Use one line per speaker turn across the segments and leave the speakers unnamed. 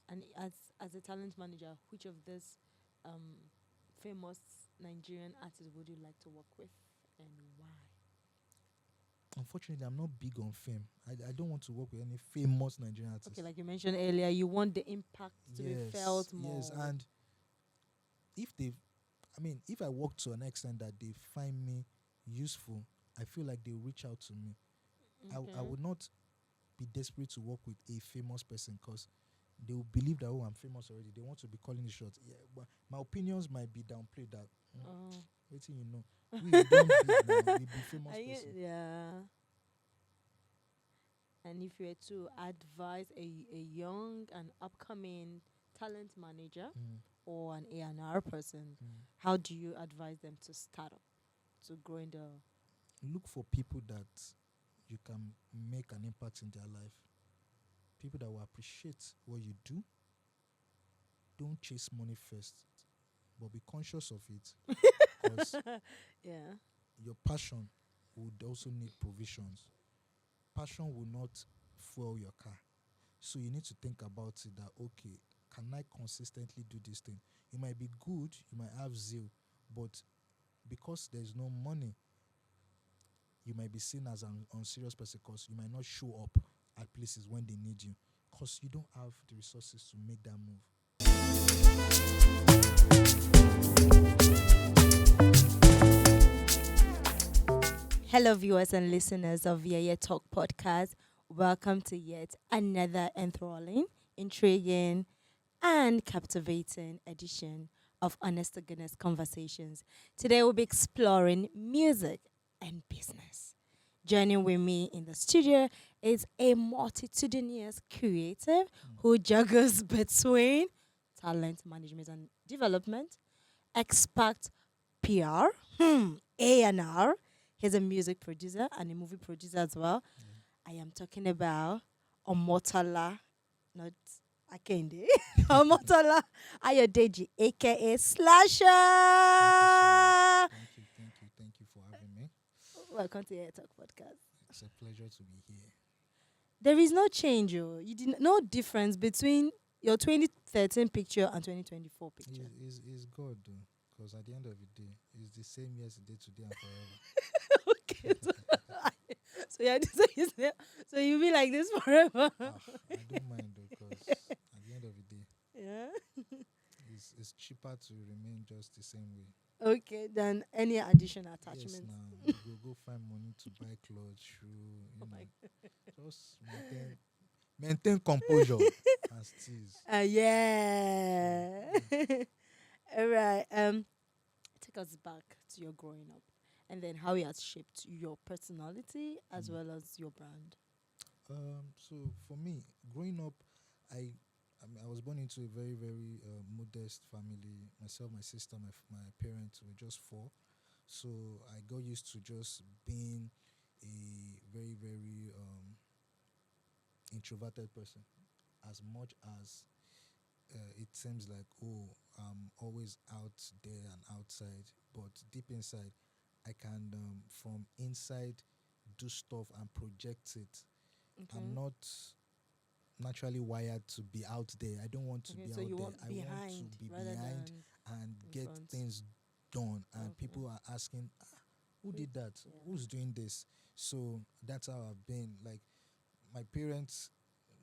And as a talent manager, which of this famous Nigerian artists would you like to work with and why?
Unfortunately, I'm not big on fame. I don't want to work with any famous Nigerian
Okay,
artist.
like you mentioned earlier, you want the impact to be
Yes,
felt
yes.
more.
And if they, I mean, if I work to an extent that they find me useful, I feel like they'll reach out to me. I
Okay.
would not be desperate to work with a famous person because they will believe that, oh, I'm famous already. They want to be calling the shots. Yeah, but my opinions might be downplayed that,
Oh.
waiting, we don't big now, we be famous person.
Yeah. And if you were to advise a young and upcoming talent manager
Mm,
or an A&R person,
mm.
how do you advise them to start up, to grow in the...
Look for people that you can make an impact in their life. People that will appreciate what you do. Don't chase money first, but be conscious of it because
Yeah.
your passion would also need provisions. Passion will not fuel your car. So you need to think about it that, okay, can I consistently do this thing? You might be good, you might have zeal, but because there's no money, you might be seen as an unserious person because you might not show up at places when they need you because you don't have the resources to make that move.
Hello, viewers and listeners of YeyeTalk Podcast. Welcome to yet another enthralling, intriguing, and captivating edition of Honest to Goodness Conversations. Today, we'll be exploring music and business. Joining with me in the studio is a multitudinous creative who juggles between talent management and development, expert PR, A&R. He's a music producer and a movie producer as well. I am talking about Omotola, not Akende. Omotola Ayodeji, aka Slasha.
Thank you for having me.
Welcome to Your Talk Podcast.
It's a pleasure to be here.
There is no change, oh. You did no difference between your 2013 picture and 2024 picture.
Is God though, because at the end of the day, it's the same yesterday, today, and forever.
Okay, so yeah, so you'll be like this forever.
I don't mind though, because at the end of the day,
Yeah.
it's cheaper to remain just the same way.
Okay, then any additional
Yes,
attachments?
now you go find money to buy clothes, shoe,
Oh my.
just maintain composure and steeze.
Yeah. All right. Take us back to your growing up, and then how it has shaped your personality as
Mm.
well as your brand.
So for me, growing up, I I was born into a very very modest family. Myself, my sister, my parents were just four, so I got used to just being a very very introverted person. As much as it seems like, oh, I'm always out there and outside, but deep inside, I can from inside do stuff and project it. I'm
Okay.
not naturally wired to be out there. I don't want to
Okay.
be
So
out
you
there.
want
I want to
behind
be
rather
behind
than
and
in
get
front.
things done. And
Okay.
people are asking, who
Who-
did that?
Yeah.
Who's doing this? So that's how I've been. Like my parents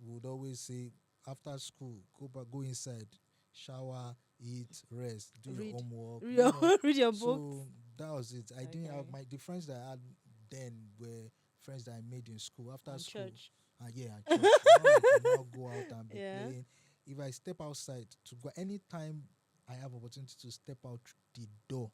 would always say, after school, go back, go inside, shower, eat, rest, do your
Read.
homework.
Read your, read your books.
So that was it. I didn't have
Okay.
the friends that I had then were friends that I made in school. After
And
school,
church.
yeah, and church. It's not like you now go out and be
Yeah.
playing. If I step outside to go anytime I have opportunity to step out the door,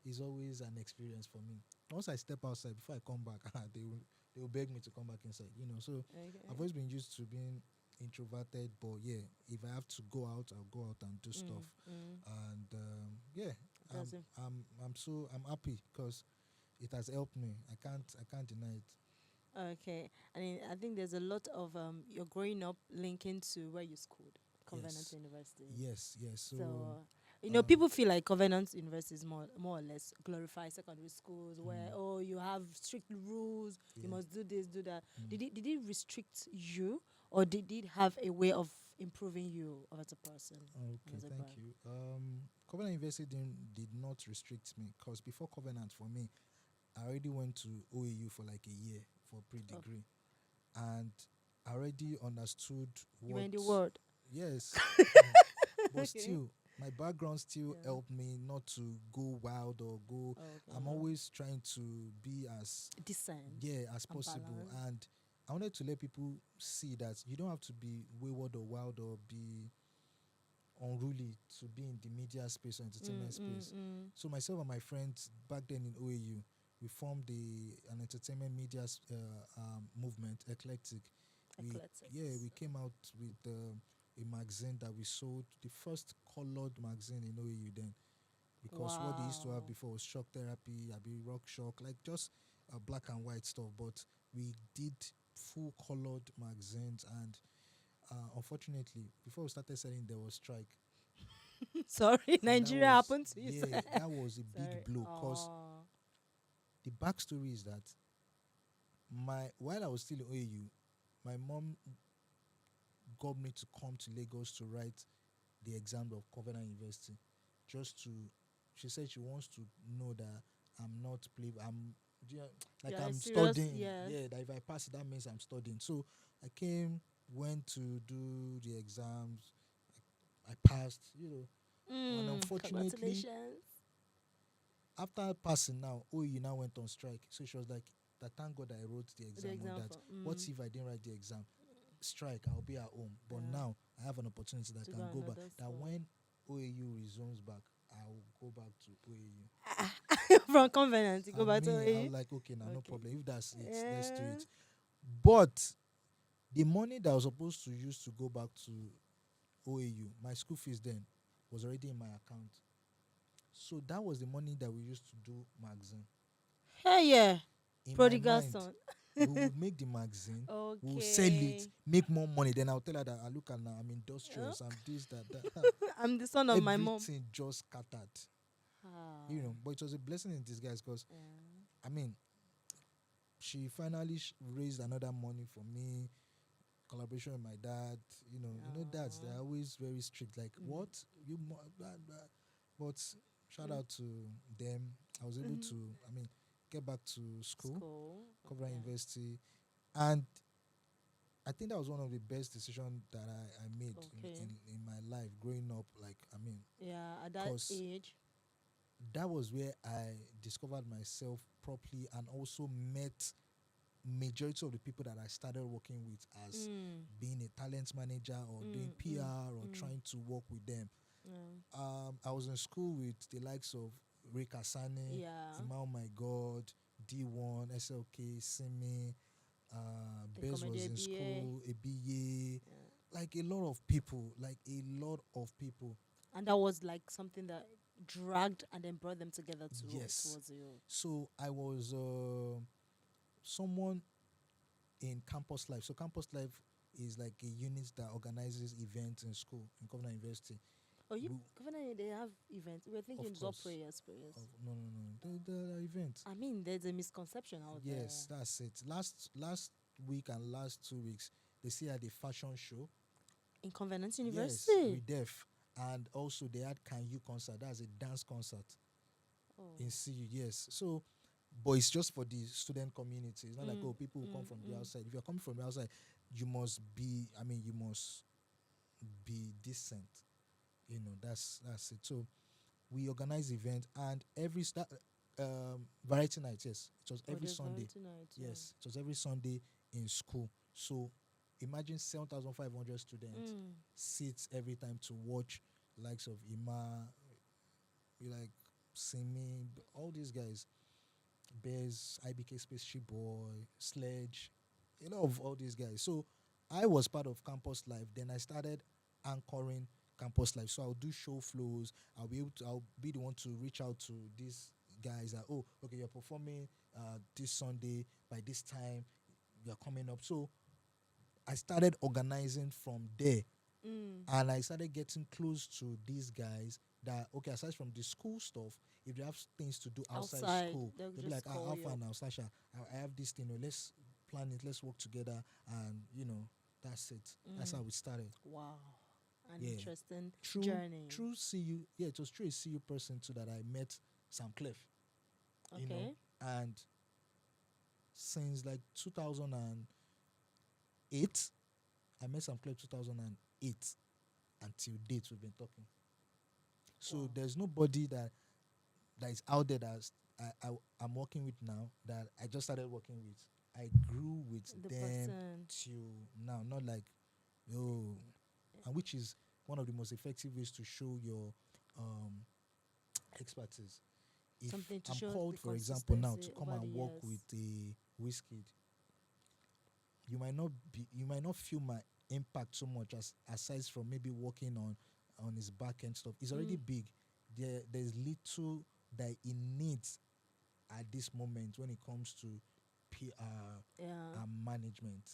it's always an experience for me. Once I step outside, before I come back, they will beg me to come back inside. So I've
Okay.
always been used to being introverted, but yeah, if I have to go out, I'll go out and do stuff.
Mm.
And yeah,
Does it?
I'm happy because it has helped me. I can't deny it.
Okay. I think there's a lot of you're growing up linking to where you schooled, Covenant
Yes,
University.
yes. So
So,
um,
people feel like Covenant University is more or less glorified secondary schools where,
mm,
oh, you have strict rules, you
yeah,
must do this, do that.
mm.
Did it restrict you, or did it have a way of improving you as a person and
Okay,
as a
thank
brand?
you. Covenant University did not restrict me because before Covenant for me, I already went to OAU for like a year for
Oh,
pre-degree, and I already understood
you were
what.
in the world.
Yes, but
Okay.
still, my background still
Yeah.
helped me not to go wild or go. I'm
Okay.
always trying to be as
Decent
as
and
possible,
balanced.
and I wanted to let people see that you don't have to be wayward or wild or be unruly to be in the media space or
Mm,
entertainment
mm,
space.
mm.
So myself and my friends back then in OAU, we formed an entertainment media movement, Eclectic. We
Eclectics.
we came out with a magazine that we sold, the first colored magazine in OAU then, because what they used to have
Wow.
before was shock therapy, be rock shock, like just black and white stuff. But we did full colored magazines, and unfortunately, before we started selling, there was strike,
Sorry,
and that
Nigeria
was
happened to you.
that was a big
Sorry.
blow. Cause
Oh.
the backstory is that my while I was still in OAU, my mom got me to come to Lagos to write the exam of Covenant University, just to. She said she wants to know that I'm not play. Yeah, like
Yeah,
I'm
serious.
studying.
Yeah.
Yeah, that if I pass it, that means I'm studying. So I came, went to do the exams. I passed. And unfortunately,
Congratulations.
after passing now, OU now went on strike. So she was like, that thank God I wrote the
The
exam, or that
example.
what if I didn't write the exam? Strike, I'll be at home. But
Yeah.
now I have an opportunity that
To
I
go
can go back.
another
That
school.
when OAU resumes back, I'll go back to OAU.
From Covenant, you go
And
back to
me, I
A.
was like, okay, now no
Okay.
problem. If that's it, let's do
Yeah.
it. But the money that I was supposed to use to go back to OAU, my school fees then was already in my account. So that was the money that we used to do magazine.
Hey, yeah.
In my
Prodigal
mind,
son.
we would make the magazine, we will sell it,
Okay.
make more money. Then I'll tell her that I look at now, I'm
Oh,
industrious, I'm this, that.
I'm the son of my mom.
Everything just scattered,
Ah.
But it was a blessing in disguise because,
Yeah.
I mean, she finally raised another money for me, collaboration with my dad. Dads,
Ah.
they're always very strict. Like,
Mm.
what? Blah, blah. But shout
Mm.
out to them. I was able
Mm.
to, get back to school,
School.
Cobra
Okay.
University. And I think that was one of the best decisions that I made
Okay.
in my life growing up. Like,
Yeah, at that
because
age.
that was where I discovered myself properly and also met majority of the people that I started working with as
Mm.
being a talent manager or doing
Mm. Mm.
PR or
Mm.
trying to work with them.
Yeah.
I was in school with the likes of Rick Asani,
Yeah.
Ima Oh My God, D1, SLK, Simi,
The
Bez
comedy
was in
ABA.
school, Ebiye,
Yeah.
like a lot of people, like a lot of people.
And that was like something that dragged and then brought them together
Yes.
towards you.
So I was someone in campus life. So campus life is like a unit that organizes events in school in Covenant University.
Oh, you
We,
Governor, they have events. We're thinking
of
it's all
course,
prayers.
no, no, no, the event.
I mean, there's a misconception out
Yes,
there.
that's it. Last week and last 2 weeks, they still had a fashion show.
In Covenant
Yes,
University.
Redef, and also they had Can You concert. That's a dance concert
Oh.
in CU. Yes, so but it's just for the student community. It's not like,
Mm,
oh, people who come
mm,
from the
mm.
outside. If you're coming from the outside, you must be. You must be decent. That's it. So we organize event, and every variety night. Yes, it was
Oh,
every
there's
Sunday.
variety night.
Yes, it was every Sunday in school. So imagine 7,500 students
Mm.
sit every time to watch likes of Ima, like Simi, all these guys, Bez, IBK Spaceship Boy, Sledge, of all these guys. So I was part of Campus Life. Then I started anchoring Campus Life. So I'll do show flows. I'll be the one to reach out to these guys that, oh, okay, you're performing this Sunday by this time, you're coming up. So I started organizing from there,
Mm.
and I started getting close to these guys that, okay, aside from the school stuff, if they have things to do outside
Outside,
school,
they'll
they'll be like,
just call
how
you
far
up.
now, Slasha? I have this thing, let's plan it, let's work together, and That's it. That's how we started.
Wow. An
Yeah.
interesting
True,
journey.
true CU. Yeah, it was true a CU person too that I met Sam Clef,
Okay.
and since like 2008, I met Sam Clef 2008 until date we've been talking. So
Wow.
there's nobody that is out there I'm working with now that I just started working with. I grew with
The
them
person.
till now, not like, oh, and which is one of the most effective ways to show your um, expertise. If
Something to
I'm
show
called,
the
for example, now to
consistency
come
over the
and work
years.
with a whiskey, you might not feel my impact so much as aside from maybe working on his back end stuff. It's already big. There's little that it needs at this moment when it comes to PR
Yeah.
and management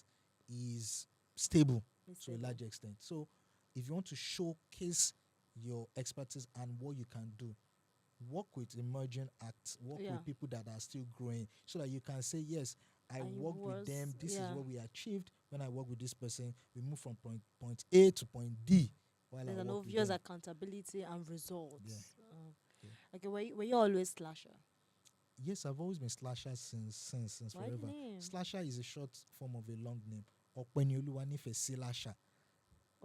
is stable
It's
to a
stable.
large extent. So if you want to showcase your expertise and what you can do, work with emerging acts, work
Yeah.
with people that are still growing so that you can say, yes, I worked with them. This is what we achieved. When I work with this person, we move from point A to point D while
There's
I
an
work with
obvious
them.
accountability and results.
Yeah. Yeah.
Okay, were you always Slasher?
Yes, I've always been Slasher since
Why the
forever.
name?
Slasher is a short form of a long name. Okpenyoluwanife Silasha.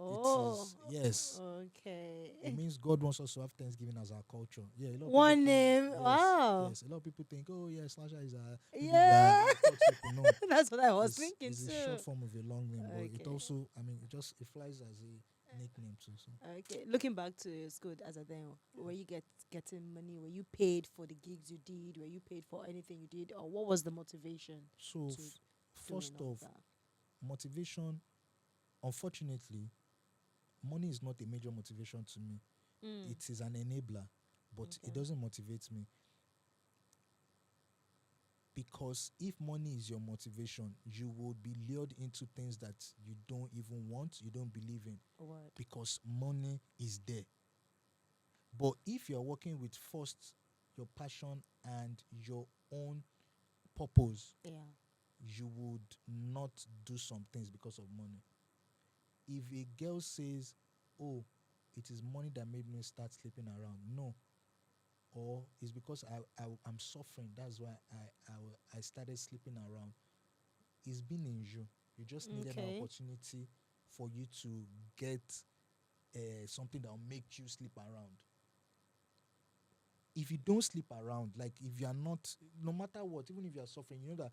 It
Oh,
is, yes.
okay.
It means God wants us to have Thanksgiving as our culture. Yeah, a lot of people
One
think,
name.
yes,
Wow.
yes. A lot of people think, oh yeah, Slasher is maybe we are
Yeah.
culture people. No,
That's what I was
it's
thinking
a
too.
short form of a long name, but it
Okay.
also, I mean, it flies as a nickname too. So
Okay. Looking back to school as a then, were you getting money? Were you paid for the gigs you did? Were you paid for anything you did? Or what was the motivation
so
to doing
first
all
off,
that?
motivation. Unfortunately, money is not a major motivation to me.
Mm.
It is an enabler, but it
Okay.
doesn't motivate me. Because if money is your motivation, you will be lured into things that you don't even want, you don't believe in,
A word.
because money is there. But if you're working with first your passion and your own purpose,
Yeah.
you would not do some things because of money. If a girl says, oh, it is money that made me start sleeping around, no, or it's because I'm suffering, that's why I started sleeping around, it's been in you. You just needed an
Okay.
opportunity for you to get something that will make you sleep around. If you don't sleep around, like if you are not, no matter what, even if you are suffering, you know that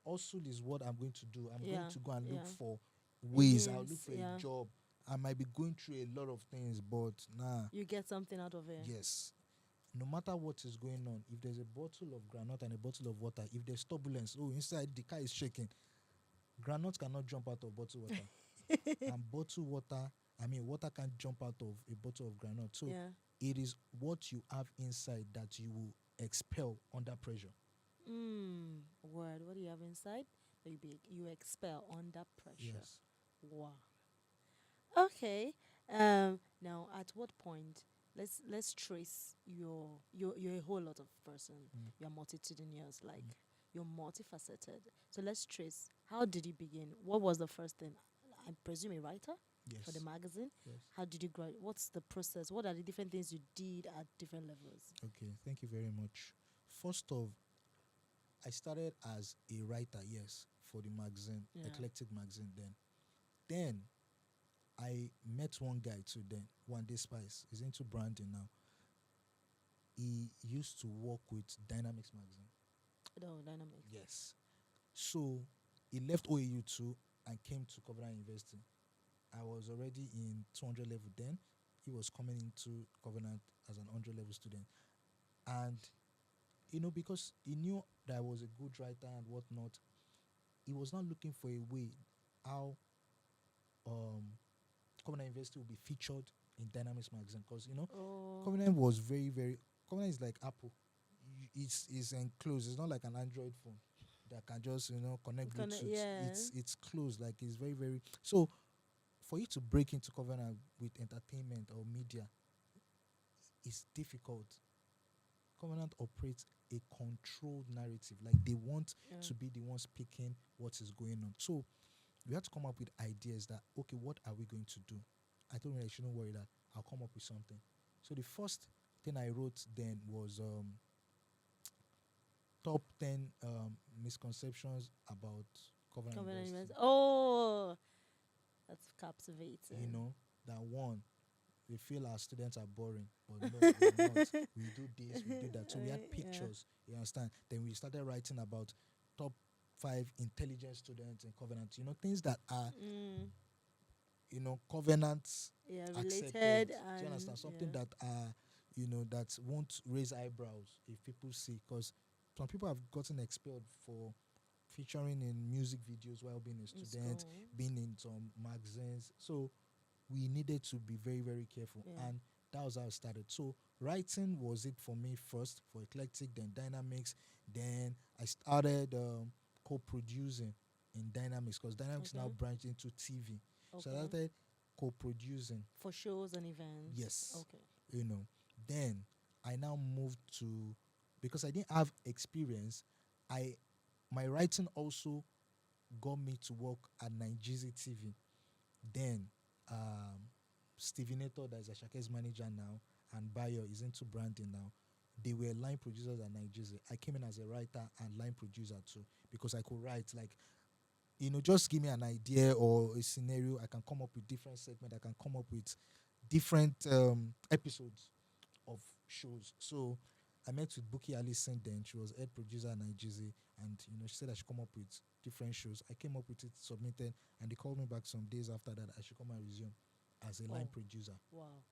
hustle is what I'm going to do. I'm going
Yeah.
to go and look
Yeah.
for
A
ways. I'll look
means,
for
yeah.
a job. I might be going through a lot of things, but nah,
You get something out of it.
yes. No matter what is going on, if there's a bottle of granite and a bottle of water, if there's turbulence, oh, inside the car is shaking, granite cannot jump out of bottle water. And bottle water, I mean, water can't jump out of a bottle of granite. So
Yeah.
it is what you have inside that you will expel under pressure.
Word. What do you have inside? That you expel under pressure.
Yes.
Wow. Okay. Now, at what point? Let's trace you're a whole lot of person.
Mm.
You're multitudinous, like
Mm.
you're multifaceted. So let's trace. How did you begin? What was the first thing? I presume a writer for the
Yes.
magazine.
Yes.
How did you grow? What's the process? What are the different things you did at different levels?
Okay. Thank you very much. First off, I started as a writer, yes, for the magazine,
Yeah.
Eclectic magazine Then I met one guy too then, one day Spice. He's into branding now. He used to work with Dynamics magazine.
No, dynamics.
Yes. So he left OAU too and came to Covenant University. I was already in 200 level then. He was coming into Covenant as an 100 level student. And, because he knew that I was a good writer and whatnot, he was not looking for a way how Covenant University will be featured in Dynamics magazine. Because,
Oh,
Covenant was very, very. Covenant is like Apple. It's enclosed. It's not like an Android phone that can just connect Bluetooth.
yeah.
It's closed. Like it's very, very. So for you to break into Covenant with entertainment or media, it's difficult. Covenant operates a controlled narrative. Like they want
Yeah.
to be the ones picking what is going on. So we had to come up with ideas that, okay, what are we going to do? I told him I shouldn't worry, that I'll come up with something. So the first thing I wrote then was top 10 misconceptions about covenant
Covenant
university.
events. Oh, that's captivating.
You know, that one, we feel our students are boring, but no, we're not. We do this, we do that. So we had
Yeah.
pictures, you understand? Then we started writing about top 5 intelligent students in covenant. You know, things that are,
Mm.
covenants
Yeah,
accepted.
related
Do
and
you understand? Something
yeah.
that are, that won't raise eyebrows if people see. Because some people have gotten expelled for featuring in music videos while being a
In
student,
school.
being in some magazines. So we needed to be very, very careful.
Yeah.
And that was how it started. So writing was it for me first, for eclectic, then dynamics. Then I started co-producing in dynamics, because dynamics now
Okay.
branched into TV. So I
Okay.
started co-producing.
For shows and events.
Yes.
Okay.
Then I now moved to, because I didn't have experience, I my writing also got me to work at Nigeria TV. Then Stephen Nato, that is Ashake's manager now, and Bayo is into branding now. They were line producers at Nigeria. I came in as a writer and line producer too, because I could write, like, just give me an idea or a scenario. I can come up with different segments. I can come up with different episodes of shows. So I met with Buki Allison then. She was head producer at Nigeria, and she said I should come up with different shows. I came up with it, submitted, and they called me back some days after that I should come and resume as a line producer.
Wow.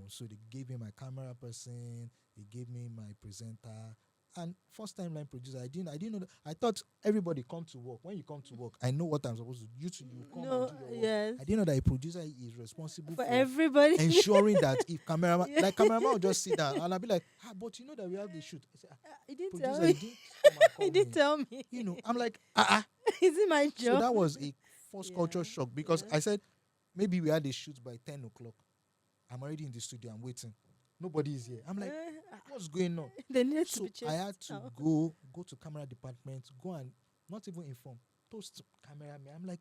So they gave me my camera person, they gave me my presenter, and first time line producer. I didn't know that. I thought everybody come to work. When you come to work, I know what I'm supposed to do. You come
No,
and do your work.
yes.
I didn't know that a producer is responsible
For
for
everybody.
ensuring that if cameraman,
Yeah.
like cameraman will just sit down and I'll be like, but you know that we have the shoot. I say,
He didn't tell
producer,
me.
you didn't come and call
He didn't
me.
tell me.
I'm like,
Is it my
So
job?
that was a first
Yeah,
culture shock, because
yeah.
I said maybe we had a shoot by 10 o'clock. I'm already in the studio. I'm waiting. Nobody is here. I'm like, what's going on?
They needed to
So
be chased
I had to
out.
go to camera department, go and not even inform, toast cameraman. I'm like,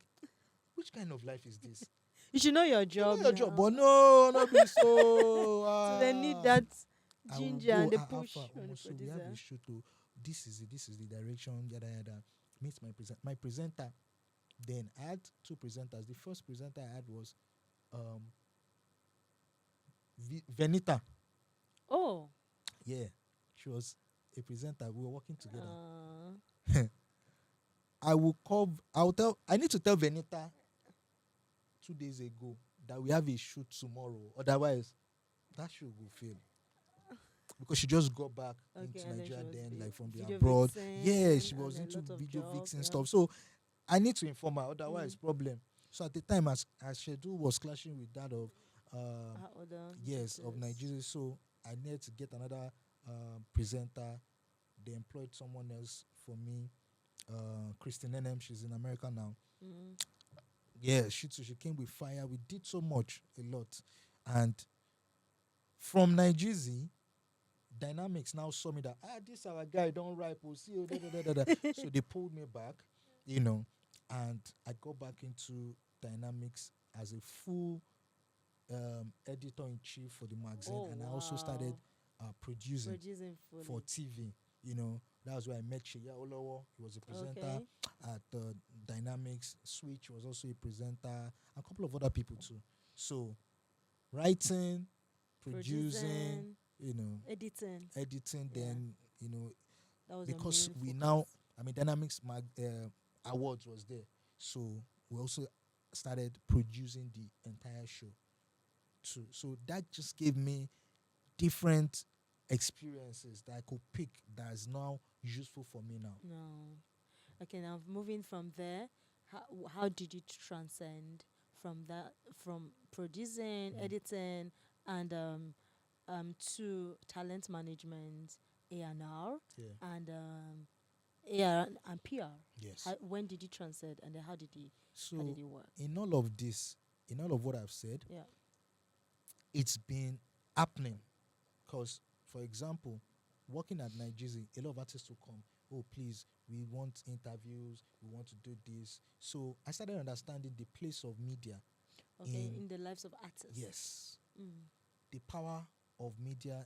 which kind of life is this?
You should know your
You
job.
know your job,
now.
but no, not be so.
So they need that
I will
ginger and the
go,
push
Alpha,
from the
so we have
producer.
a shoot. This is it. This is the direction. Yada yada. Meet my presenter. Then I had two presenters. The first presenter I had was Venita.
Oh.
Yeah, she was a presenter. We were working together. I need to tell Venita 2 days ago that we have a shoot tomorrow. Otherwise, that shoot will fail. Because she just got back into
and
Nigeria
she was
then,
the
like from the
video
abroad.
vixen
Yeah, she
and
was
a
into
lot of
video
job,
vixen
yeah.
stuff. So I need to inform her, otherwise problem. So at the time, as schedule was clashing with that of of Nigeria. So I needed to get another presenter. They employed someone else for me, Christine Nenem. She's in America now. Yeah, she came with fire. We did so much, a lot. And from Nigeria, Dynamics now saw me that, this our guy, don't rap, we'll see you, da, da, da, da, da. So they pulled me back, and I got back into Dynamics as a full editor-in-chief for the magazine. And I also started producing for TV. That was where I met Sheya Olowo. He was a presenter at Dynamics. Switch was also a presenter. And a couple of other people too. So, writing, producing,
editing.
Then,
That was
because
your
we
main
now,
focus.
Dynamics Awards was there. So, we also started producing the entire show too. So, that just gave me different experiences that I could pick that is now useful for me now.
No. Okay, now moving from there, how did you transcend from producing, editing, and to talent management, A&R,
Yeah.
and AR and PR?
Yes.
When did you transcend, and then how did
So
it work?
in all of this, in all of what I've said,
Yeah.
it's been happening. Because, for example, working at Nigeria, a lot of artists will come. oh, please, we want interviews, we want to do this. So I started understanding the place of media
Okay,
in,
in the lives of artists.
yes,
Mm.
the power of media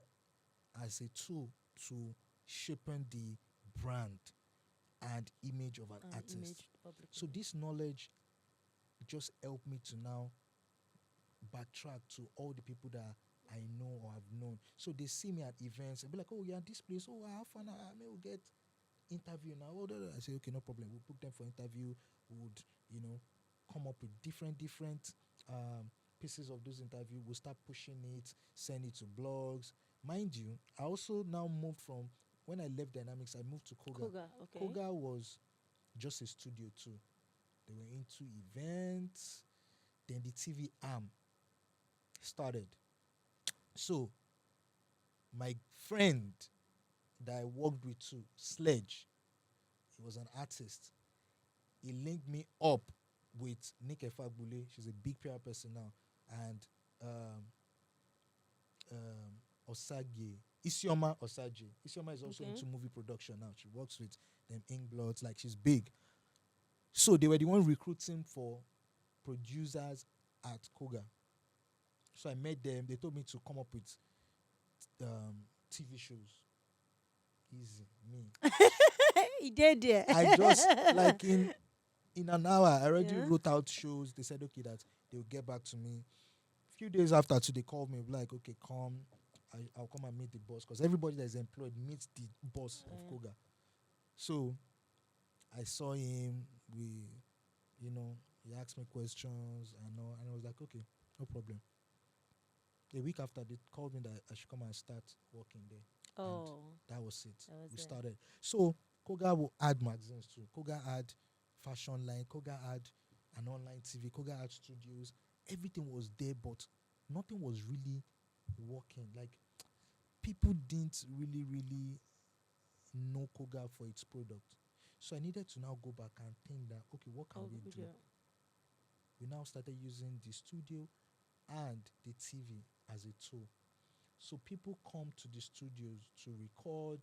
as a tool to sharpen the brand and image of an artist.
Image, public
So
image.
this knowledge just helped me to now backtrack to all the people that I know or have known. So they see me at events and be like, oh, yeah, this place, oh, I have fun, I may will get interview now. Oh, I say, okay, no problem. We'll book them for interview. We would, come up with different pieces of those interview. We'll start pushing it, send it to blogs. Mind you, I also now moved from when I left Dynamics, I moved to Koga.
Koga, okay.
Koga was just a studio too. They were into events. Then the TV arm started. So my friend that I worked with too, Sledge, he was an artist. He linked me up with Nick Efagbule. She's a big PR person now. And Osage, Isioma Osage. Isioma is also
Okay.
into movie production now. She works with them Inkbloods, like she's big. So they were the one recruiting for producers at Koga. So I met them. They told me to come up with TV shows. Easy, me.
He did, yeah.
I just like in an hour, I already
Yeah.
wrote out shows. They said okay that they will get back to me. A few days after, too, they called me like, okay, come, I'll come and meet the boss because everybody that is employed meets the boss of Koga. So I saw him. He asked me questions and all, and I was like, okay, no problem. A week after, they called me that I should come and start working there.
Oh,
That was it.
That was
We
it.
started. So Koga will add magazines too. Koga had fashion line. Koga had an online TV. Koga had studios. Everything was there, but nothing was really working. Like people didn't really know Koga for its product. So I needed to now go back and think that, okay, what can we do? We now started using the studio and the TV as a tool. So people come to the studios to record,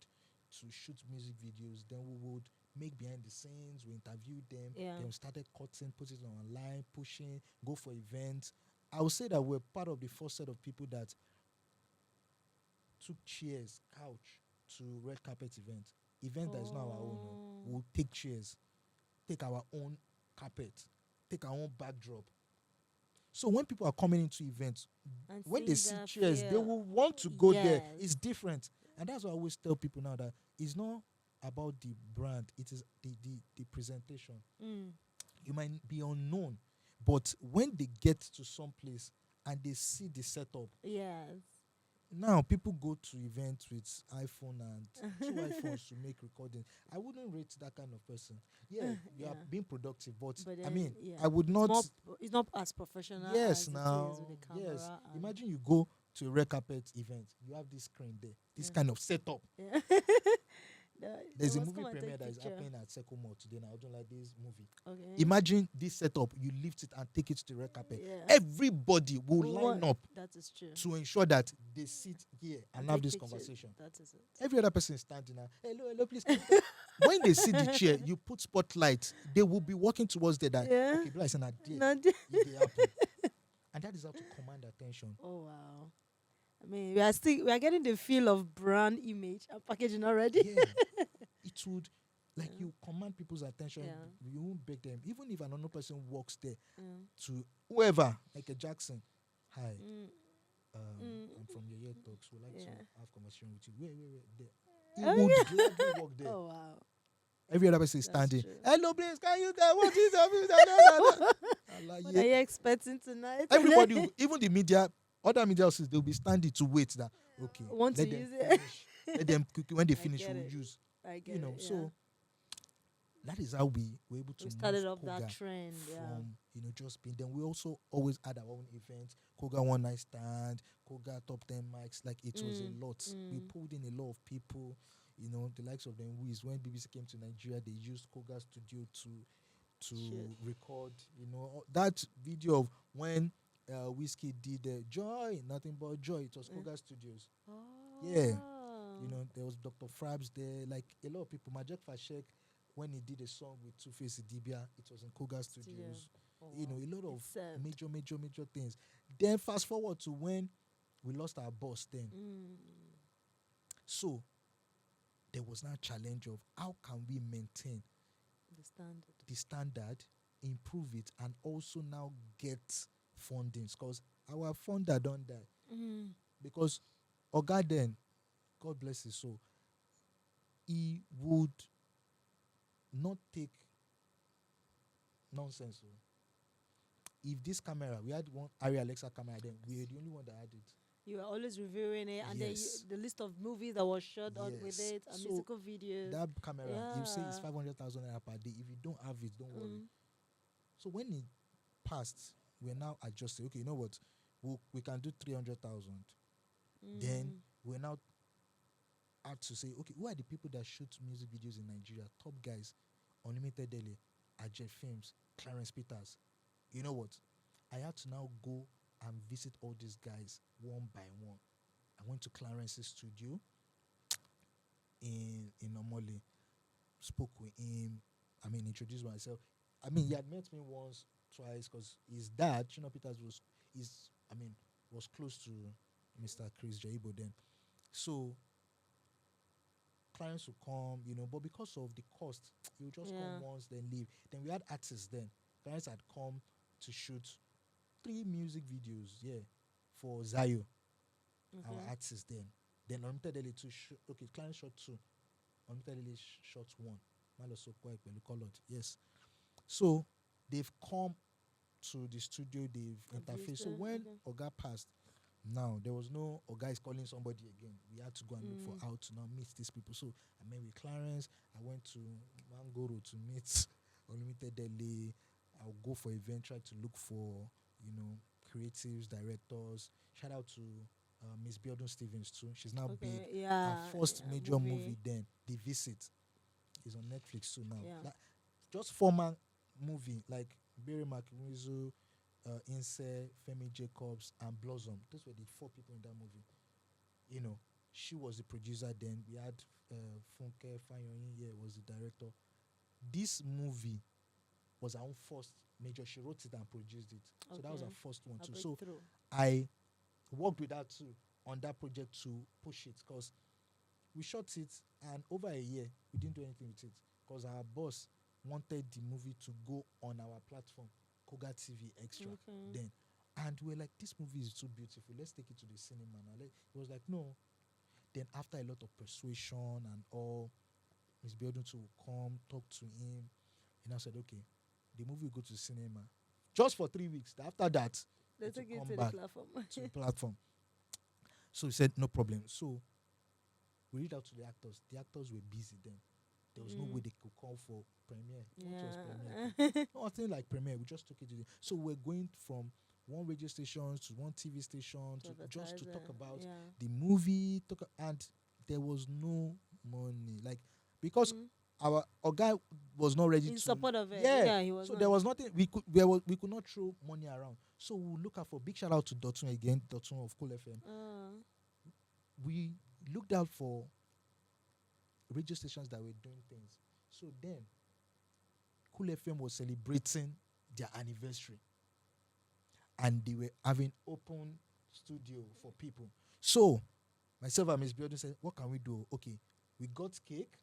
to shoot music videos. Then we would make behind the scenes. We interviewed them.
Yeah.
Then we started cutting, put it online, pushing, go for events. I would say that we're part of the first set of people that took chairs, couch to red carpet events. Event that is not our own. We'll take chairs, take our own carpet, take our own backdrop. So when people are coming into events,
And
when they see
seeing the
chairs, they
feel.
will want to go there.
Yes.
It's different. And that's why I always tell people now that it's not about the brand, it is the presentation. You might be unknown, but when they get to some place and they see the setup,
Yes.
now people go to events with iPhone and 2 iPhones to make recording. I wouldn't rate that kind of person. Yeah, you are being productive, but I
then,
mean,
yeah,
I would not.
It's not as professional.
Yes,
as it
now,
is with the camera.
yes.
and-
Imagine you go to a red carpet event. You have this screen there, this kind of setup.
Yeah.
There's a
must
movie
come and take
premiere that is
picture.
happening at Seco Mall today. Now I don't like this movie.
Okay.
Imagine this setup. You lift it and take it to the red carpet.
Yeah.
Everybody will
Who
line
want-
up
That is true.
to ensure that they sit here and have
Take
this
pictures.
conversation.
That is it.
Every other person is standing now. Hello, please. When they see the chair, you put spotlight. They will be walking towards there. That
Yeah.
okay, like saying that there,
Not-
it dey happen. And that is how to command attention.
Oh wow. I mean, we are getting the feel of brand image and packaging already.
Yeah, it would like you command people's attention.
Yeah.
You won't beg them, even if another person walks there
Mm.
to whoever, like a Jackson. Hi,
Mm.
I'm from YeyeTalk. So we'd like to
Yeah.
have conversation with you. Wait, there. He
Oh,
would
yeah.
gladly walk there.
Oh wow.
Every other person is
That's
standing.
true.
Hello, please, can you guys what is up?
What are you expecting tonight?
Everybody, even the media, other media houses, they'll be standing to wait that okay.
Want
let
to
them
use it.
finish. Let them quickly when they
I
finish,
get
we'll
it.
use.
I get it, yeah.
So that is how we were able to
we started
move
off
Koga
that trend. Yeah.
from just being. Then we also always had our own events. Koga One Night Stand, Koga Top 10 Mics. Like it was a lot. We pulled in a lot of people. The likes of them Wiz. When BBC came to Nigeria, they used Koga Studio to
Shit.
record. That video of when Whiskey did Joy, Nothing But Joy. It was Koga Studios.
Oh.
Yeah. You know, there was Dr. Frabs there, like a lot of people. Majek Fashek, when he did a song with Two Face Idibia, it was in Koga Studios. You know, a lot of major things. Then fast forward to when we lost our boss then. So there was now a challenge of how can we maintain the standard, improve it, and also now get fundings, because our funder don't die. Because Oga then, God bless his soul, he would not take nonsense. If this camera, we had one Arri Alexa camera then, we were the only one that had it.
You were always reviewing it, and then the list of movies that was shot on with it, and musical videos.
That camera, you say it's 500,000 naira per day. If you don't have it, don't worry. So when it passed, we're now adjusting. Okay, you know what? We can do 300,000. Then we're now had to say, okay, who are the people that shoot music videos in Nigeria? Top guys, Unlimited Daily, Ajay Films, Clarence Peters. You know what? I had to now go and visit all these guys one by one. I went to Clarence's studio in Omole, spoke with him. I mean, introduced myself. I mean, he had met me once, twice, because his dad, Shina Peters, was close to Mr. Chris Jaibo then. So clients would come, you know, but because of the cost, he would just come once, then leave. Then we had artists then. Clients had come to shoot 3 music videos, for Zayo, our artist then. Then Unlimited Daily 2, client shot 2. Unlimited Daily shot 1. Colored, yes. So they've come to the studio, they've interfaced. So when Oga passed, now there was no Oga is calling somebody again. We had to go and look for how to now meet these people. So I met with Clarence. I went to Mangoro to meet Unlimited Daily. I'll go for event, try to look for, you know, creatives, directors. Shout out to Miss Biodun Stevens too. She's now big. Her first major movie then, The Visit, is on Netflix too now. Just 4-man movie like Barry Makiwizu, Inse, Femi Jacobs, and Blossom. Those were the 4 people in that movie. You know, she was the producer then. We had Funke Fayoyin was the director. This movie was our own first major. She wrote it and produced it. So that was our first one too. So I worked with her too on that project to push it, because we shot it and over a year we didn't do anything with it because our boss wanted the movie to go on our platform, Koga TV Extra then. And we were like, this movie is too beautiful. Let's take it to the cinema now. It was like, no. Then after a lot of persuasion and all, Miss Biodun to come, talk to him. And I said, okay, the movie will go to the cinema. Just for 3 weeks. After that,
let's take it to the platform.
To the platform. So he said, no problem. So we reached out to the actors. The actors were busy then. There was no way they could call for premiere. Premiere. Nothing like premiere. We just took it to the... So we're going from one radio station to one TV station just to talk about the movie. And there was no money. Like, because our guy was not ready
in
to
support of it. He was.
So there was nothing we could not throw money around. So we look out for, big shout out to Dotun again, Dotun of Cool FM. We looked out for radio stations that were doing things. So then Cool FM was celebrating their anniversary, and they were having open studio for people. So myself and Miss Biodun said, what can we do? Okay, we got cake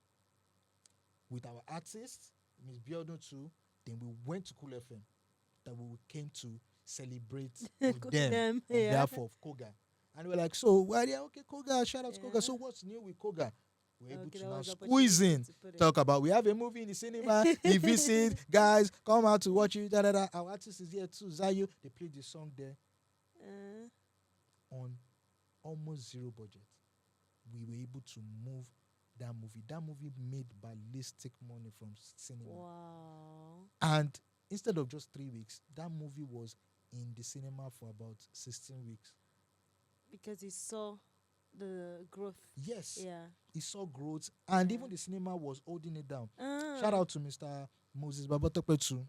with our artists, Miss Biodun too. Then we went to Cool FM, that we came to celebrate with them on behalf of Koga. And we're like, so, well, okay, Koga, shout out to Koga. So what's new with Koga? We're able to now squeeze in, talk about, we have a movie in the cinema, we visit, guys, come out to watch it, Our artist is here too, Zayo. They played the song there on almost zero budget. We were able to move that movie. That movie made ballistic money from cinema.
Wow.
And instead of just 3 weeks, that movie was in the cinema for about 16 weeks.
Because he saw the growth.
Yes.
Yeah.
He saw growth. And even the cinema was holding it down. Shout out to Mr. Moses Babatokpetu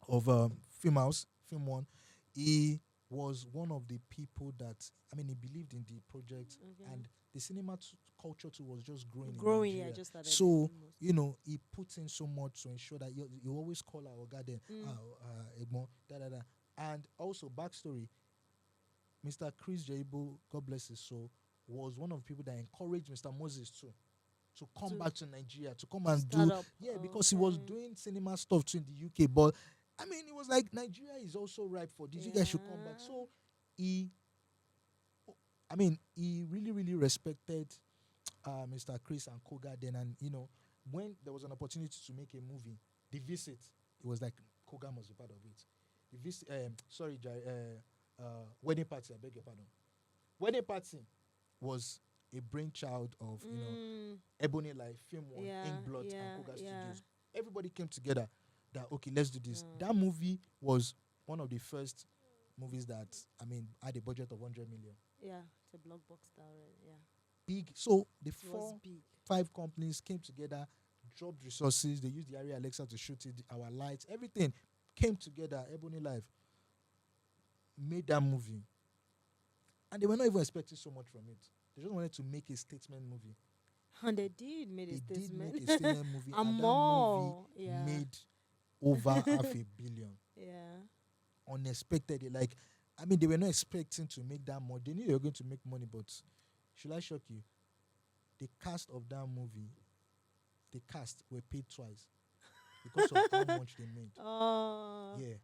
of Film House, Film One. He was one of the people that, I mean, he believed in the project,
Okay.
and the cinema culture too was just growing in
Growing, yeah,
Nigeria.
just started
So,
almost.
he put in so much to ensure that you always call our garden, Egmont, da da da. And also, backstory, Mr. Chris Jaibo, God bless his soul, was one of the people that encouraged Mr. Moses too to come
To
back to Nigeria, to come and
start
do,
up.
yeah, because he was
Okay.
doing cinema stuff too in the UK. But I mean, it was like Nigeria is also ripe for this. You guys should come back.
Yeah.
So he, I mean, he really, really respected Mr. Chris and Koga then. And, when there was an opportunity to make a movie, The Visit, it was like Koga must be part of it. The Visit, Wedding Party, I beg your pardon. Wedding Party was a brainchild of, Ebony Life, Film One,
Yeah,
Inkblot, and
yeah,
Koga
yeah.
Studios. Everybody came together that, okay, let's do this.
Mm.
That movie was one of the first movies that, I mean, had a budget of 100 million.
Yeah, it's a blockbuster already. Yeah,
Big. So the
it was
four,
big.
5 companies came together, dropped resources. They used the Area Alexa to shoot it, our lights, everything came together. Ebony Life made that movie. And they were not even expecting so much from it. They just wanted to make a statement movie.
And they did made a
They did
statement.
make a statement movie,
And
and that movie
more. Yeah.
made over half a billion.
Yeah.
Unexpectedly. Like, I mean, they were not expecting to make that much. They knew they were going to make money, but should I shock you? The cast of that movie, the cast were paid twice because of how much they made.
Oh.
Yeah.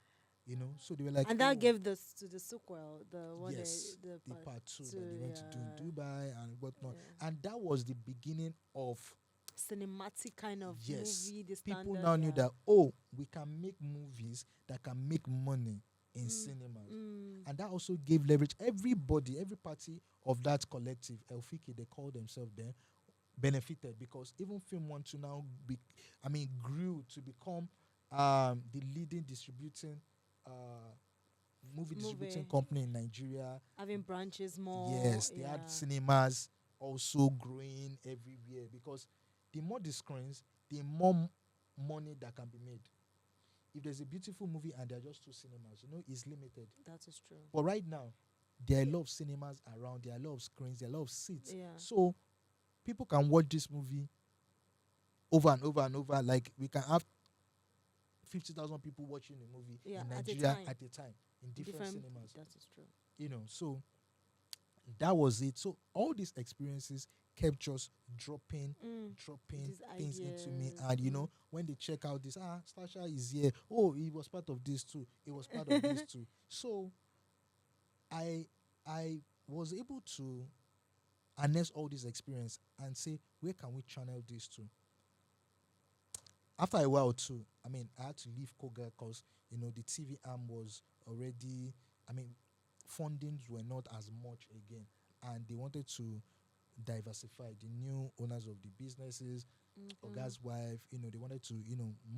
So they were like,
And that
oh,
gave this to the sequel, the one
yes,
the
the part two
two,
that they went to do in
yeah.
Dubai and whatnot.
Yeah.
And that was the beginning of,
Cinematic kind of
yes,
movie. The
people
standard.
now knew
Yeah.
that, oh, we can make movies that can make money in cinemas.
Mm.
And that also gave leverage. Everybody, every party of that collective, Elfiki, they call themselves there, benefited, because even Film One to now grew to become the leading distributing movie distributing
Movie.
company in Nigeria.
Having branches more.
Yes, they
Yeah.
had cinemas also growing everywhere, because the more the screens, the more money that can be made. If there's a beautiful movie and there are just 2 cinemas, it's limited.
That is true.
But right now, there are a lot of cinemas around, there are a lot of screens, there are a lot of seats.
Yeah.
So people can watch this movie over and over and over. Like, we can have 50,000 people watching the movie
Yeah,
in
at a
Nigeria
time.
at a time in different cinemas.
That is true.
So that was it. So all these experiences kept just dropping
These
things into me.
ideas.
And when they check out this, Slasha is here. Oh, he was part of this too. He was part of this too. So I was able to harness all this experience and say, where can we channel this to? After a while too, I mean, I had to leave Koga because the TV arm was already, fundings were not as much again, and they wanted to diversify. The new owners of the businesses, Oga's wife, they wanted to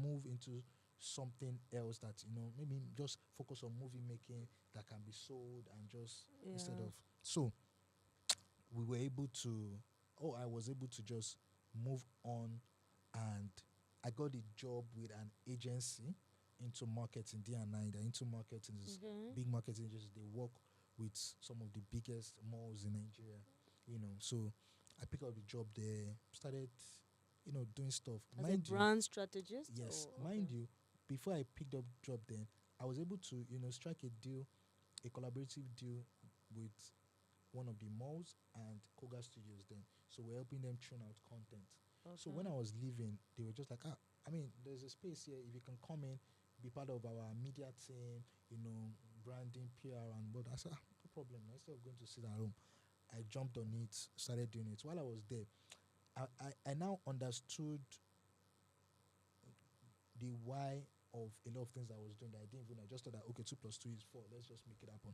move into something else that maybe just focus on movie making that can be sold, and just instead
Yeah.
of, so we were able to, I was able to just move on, and I got a job with an agency into marketing. D&I, they're into marketing, is big marketing agencies. They work with some of the biggest malls in Nigeria. So I picked up the job there, started, doing stuff.
As a
Mind you,
brand strategist?
yes,
Oh,
mind
okay.
you, before I picked up job then, I was able to, strike a deal, a collaborative deal with one of the malls and Koga Studios then. So we're helping them tune out content. So when I was leaving, they were just like, there's a space here. If you can come in, be part of our media team, branding, PR, and what. I said, no problem. Instead of going to sit at home, I jumped on it, started doing it. While I was there, I now understood the why of a lot of things I was doing that I didn't even know. I just thought that, okay, 2 plus 2 is 4. Let's just make it happen.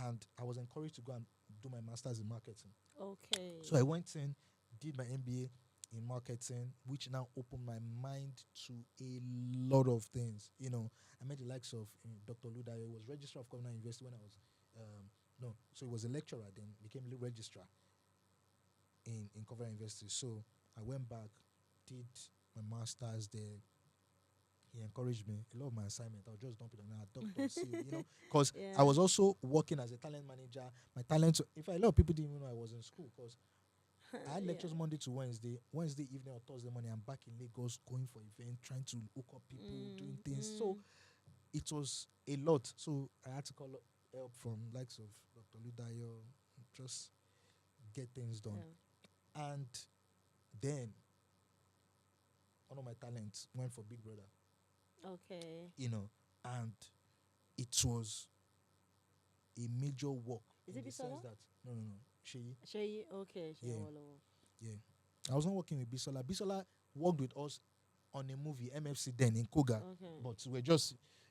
And I was encouraged to go and do my master's in marketing.
Okay.
So I went in, did my MBA in marketing, which now opened my mind to a lot of things. I met the likes of Dr. Luda. He was registrar of Covenant University when I was, so he was a lecturer, then became a registrar in Covenant University. So I went back, did my master's there. he encouraged me. A lot of my assignment, I'll just dump it on her. Doctor, see you, because I
Yeah.
was also working as a talent manager. My talent, in fact, a lot of people didn't even know I was in school because I had lectures
Yeah.
Monday to Wednesday. Wednesday evening or Thursday morning, I'm back in Lagos going for event, trying to hook up people, doing things. So it was a lot. So I had to call help from likes of Dr. Ludayo, just get things done.
Yeah.
And then one of my talents went for Big Brother,
Okay.
and it was a major work
Is
in
it
the sense
Bisola?
that no, Sheyi,
Shay. Okay. Shay
yeah,
Wolowo.
yeah. I was not working with Bisola. Bisola worked with us on a movie MFC then in Koga,
Okay.
but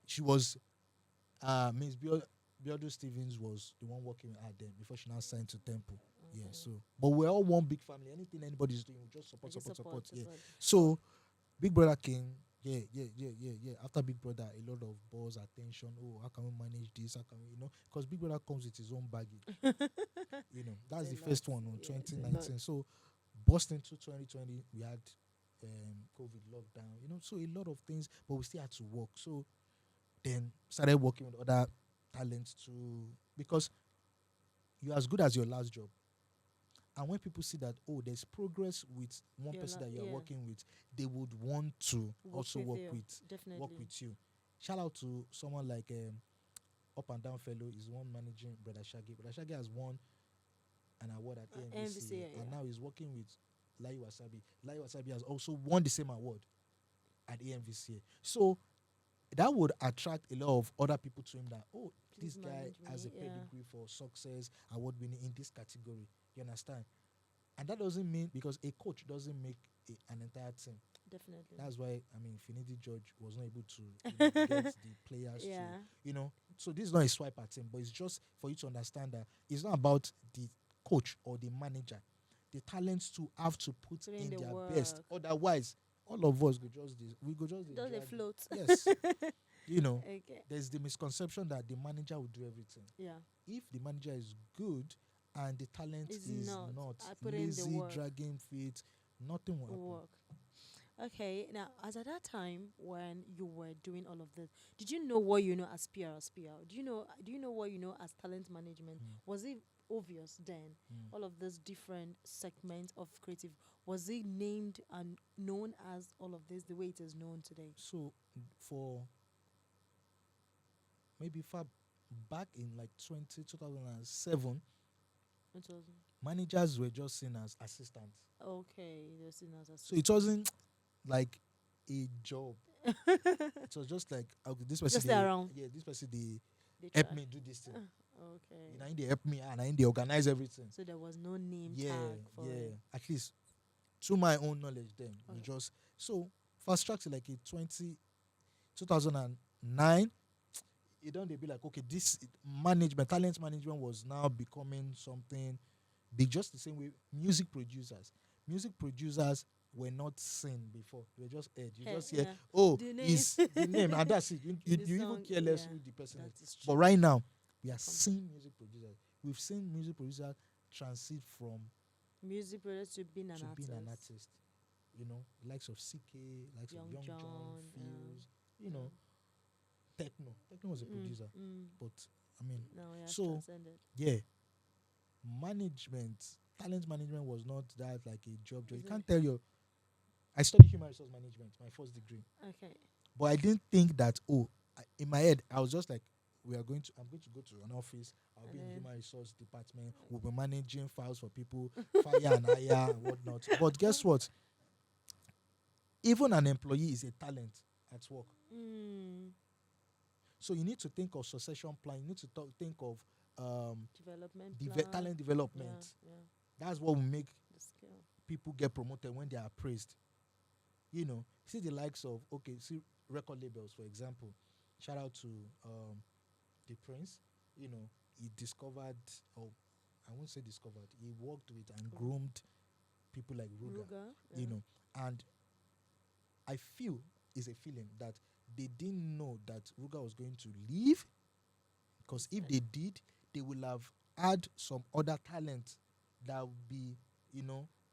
she was Miss Biodo Stevens was the one working with her then before she now signed to Temple. Yeah,
Okay.
so but we're all one big family. Anything anybody's doing, we just
I
support,
just
support, support. Yeah.
support.
So Big Brother came. Yeah. After Big Brother, a lot of buzz, attention. Oh, how can we manage this? How can we, because Big Brother comes with his own baggage. That's the
It's a
first
lot.
one in
Yeah, it's a lot.
2019. So, busting to 2020, we had COVID lockdown. So a lot of things, but we still had to work. So then started working with other talents too, because you're as good as your last job. And when people see that, oh, there's progress with one person that you're
Yeah.
working with, they would want to also
with
work
you.
with
Definitely.
you. Shout out to someone like Up and Down Fellow is one managing Brother Shaggy. Brother Shaggy has won an award at AMVC,
MVC,
and
yeah.
now he's working with Lai Wasabi. Lai Wasabi has also won the same award at AMVC. So that would attract a lot of other people to him that, oh,
Please
this guy
manage
has a
me, yeah.
pedigree for success, award winning in this category. You understand? And that doesn't mean, because a coach doesn't make an entire team.
Definitely.
That's why, Finidi George was not able to get the players
Yeah.
to. So this is not a swipe at him, but it's just for you to understand that it's not about the coach or the manager. The talents to have to put
Put in
in
the
their
work.
best. Otherwise, all of us we go just
Does
drag
it float?
Yes.
Okay.
There's the misconception that the manager will do everything.
Yeah.
If the manager is good and the talent
Is
is
not.
not
I put in the
lazy,
work.
dragging feet, nothing will happen.
Work. Okay. Now, as at that time when you were doing all of this, did you know what you know as PR? Do you know? Do you know what you know as talent management? Was it obvious then? All of those different segments of creative, was it named and known as all of this the way it is known today?
So for maybe far back in like 2007,
It was
managers were just seen as assistants.
okay. It was seen as a
So it wasn't like a job. It was just like, okay, this person
Just stay around.
Yeah, this person they
They
help
tried.
me do this thing.
Okay.
They help me and they organize everything.
So there was no name
Yeah,
tag for
yeah.
it.
At least to my own knowledge then. We
Okay.
just so fast track to like in 2009, it don't they be like, okay, this talent management was now becoming something big, just the same way music producers were not seen before. They were just heard. You
Heard,
just hear,
yeah.
oh,
The
it's the name, and that's it. You
The
even
song,
care less
yeah,
who the person
that
is.
is
But
true.
right now, we are seeing music producers. We've seen music producers transit from
Music producers to being an
to
artist.
being an artist. The likes of CK, likes of Young John, Fields, Techno. Techno was a producer. But
No, yeah,
so
transcended.
yeah, talent management was not that like a job. You
Is
can't
it?
tell your. I studied human resource management, my first degree,
Okay.
but I didn't think that. In my head, I was just like, I'm going to go to an office. I'll be in the
And
human resource department. We'll be managing files for people, fire and hire and whatnot. But guess what? Even an employee is a talent at work. So you need to think of succession plan. You need to think of
development
talent development.
Yeah.
That's what will make
The skill.
people get promoted when they are praised. See the likes of record labels, for example. Shout out to the Prince. He discovered, or I won't say discovered. He worked with and groomed people like Ruga.
Yeah.
And I feel is a feeling that they didn't know that Ruga was going to leave, because if they did, they will have had some other talent that would be,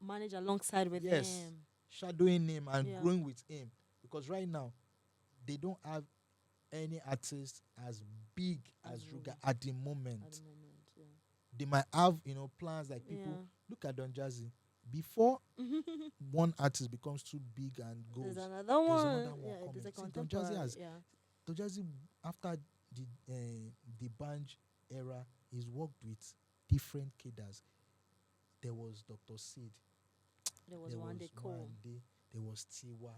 Manage alongside with
yes,
him.
shadowing him and
Yeah.
growing with him. Because right now, they don't have any artist as big as Ruga at the moment.
At the moment, yeah.
They might have, plans like people. Look at Don Jazzy. Before one artist becomes too big and goes,
There's another one. Yeah,
coming.
there's a
See, Don Jazzy
contemporary.
Don Jazzy, after the Banj era, he's worked with different kidders. There was Dr. Sid.
There was one day Cole.
There was Tiwa.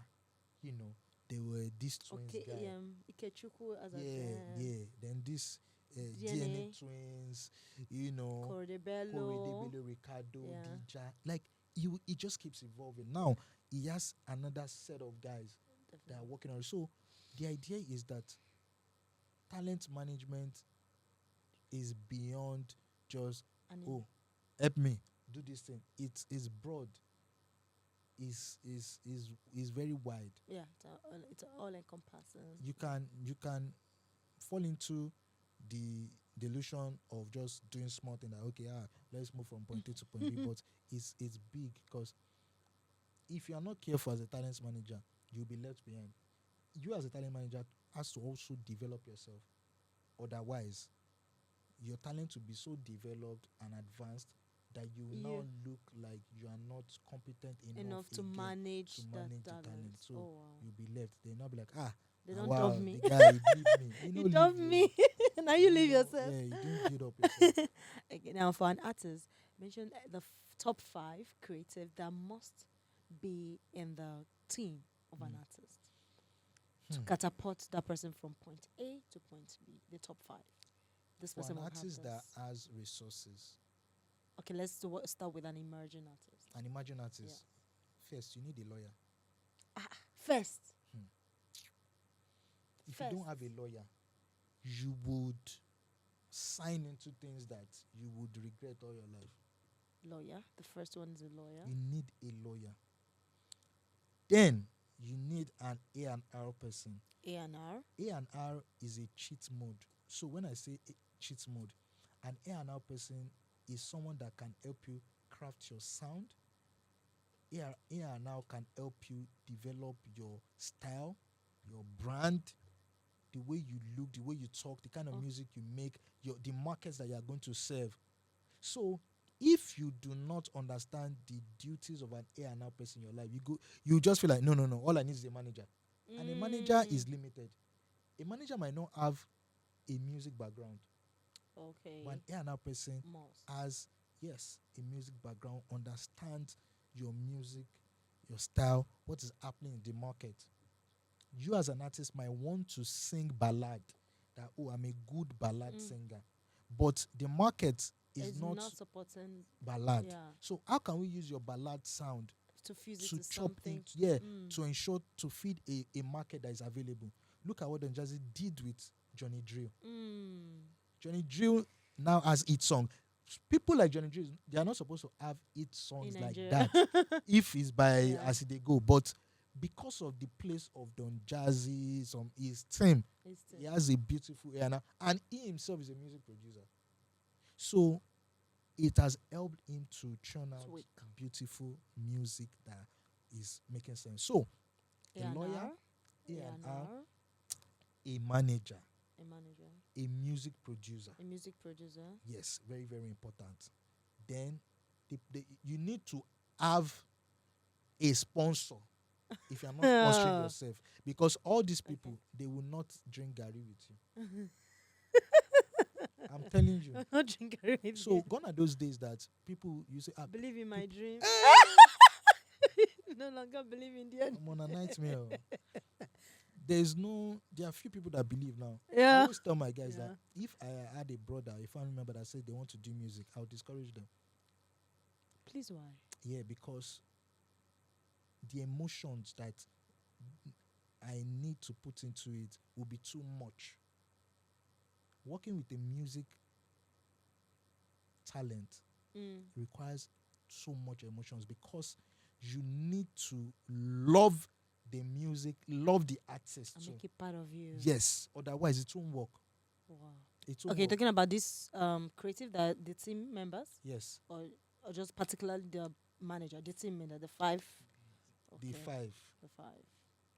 There were these twins guy.
Ikechuku as
yeah. Then this DNA twins,
Corridebello,
Ricardo, Dija. Like it just keeps evolving. Now he has another set of guys that are working on it. So the idea is that talent management is beyond just help me do this thing. It's broad. Is very wide.
Yeah, it's all encompassing.
You can fall into the delusion of just doing small thing. That let's move from point A to point B. But it's big, because if you are not careful as a talent manager, you'll be left behind. You as a talent manager has to also develop yourself. Otherwise, your talent will be so developed and advanced that you will now look like you are not competent enough
to manage
the talent. So you'll be left. They'll not be like,
they don't dump me.
The guy leave me.
You dump me. Now you leave yourself.
Yeah, you didn't build up yourself.
Okay, now for an artist, mention the top 5 creative that must be in the team of an artist to catapult that person from point A to point B. The top 5. This
for
person
an
will
artist
have
that has resources.
Okay, let's start with an emerging artist.
An emerging artist. First, you need a lawyer.
First.
If you don't have a lawyer, you would sign into things that you would regret all your life.
Lawyer. The first one is a lawyer.
You need a lawyer. Then you need an A&R person.
A&R?
A&R is a cheat mode. So when I say cheat mode, an A&R person is someone that can help you craft your sound. A&R can help you develop your style, your brand, the way you look, the way you talk, the kind of music you make, the markets that you are going to serve. So if you do not understand the duties of an A&R person in your life, you just feel like, no, all I need is a manager. And a manager is limited. A manager might not have a music background.
Okay.
But an A&R person has, a music background, understands your music, your style, what is happening in the market. You as an artist might want to sing ballad, that, I'm a good ballad singer. But the market is not
supporting
ballad.
Yeah.
So how can we use your ballad sound
to fuse
to
it to
chop
something?
to ensure to feed a market that is available? Look at what Don Jazzy did with Johnny Drill. Johnny Drill now has its song. People like Johnny Drill, they are not supposed to have its songs like that if it's by as they go. But because of the place of Don Jazzy, his team, he has a beautiful ear, and he himself is a music producer. So it has helped him to churn out beautiful music that is making sense. So a lawyer, A&R, a manager, a music producer. Yes, very, very important. Then you need to have a sponsor if you're not sponsoring yourself, because all these people, they will not drink Gary with you. I'm telling you.
Not drink Gary with
so gone are those days that people, you say,
believe in my dream. No longer believe in the end.
I'm on a nightmare. There are few people that believe now.
Yeah.
I always tell my guys that if I had a brother, a family member that said they want to do music, I would discourage them.
Please, why?
Yeah, because the emotions that I need to put into it will be too much. Working with a music talent requires so much emotions, because you need to love the music, love the artist,
and make it part of you.
Yes, otherwise it won't work.
Wow.
It won't
work.
Talking
Talking about this creative, that the team members.
Yes.
Or just particularly the manager, the team member, the 5.
Okay. The 5.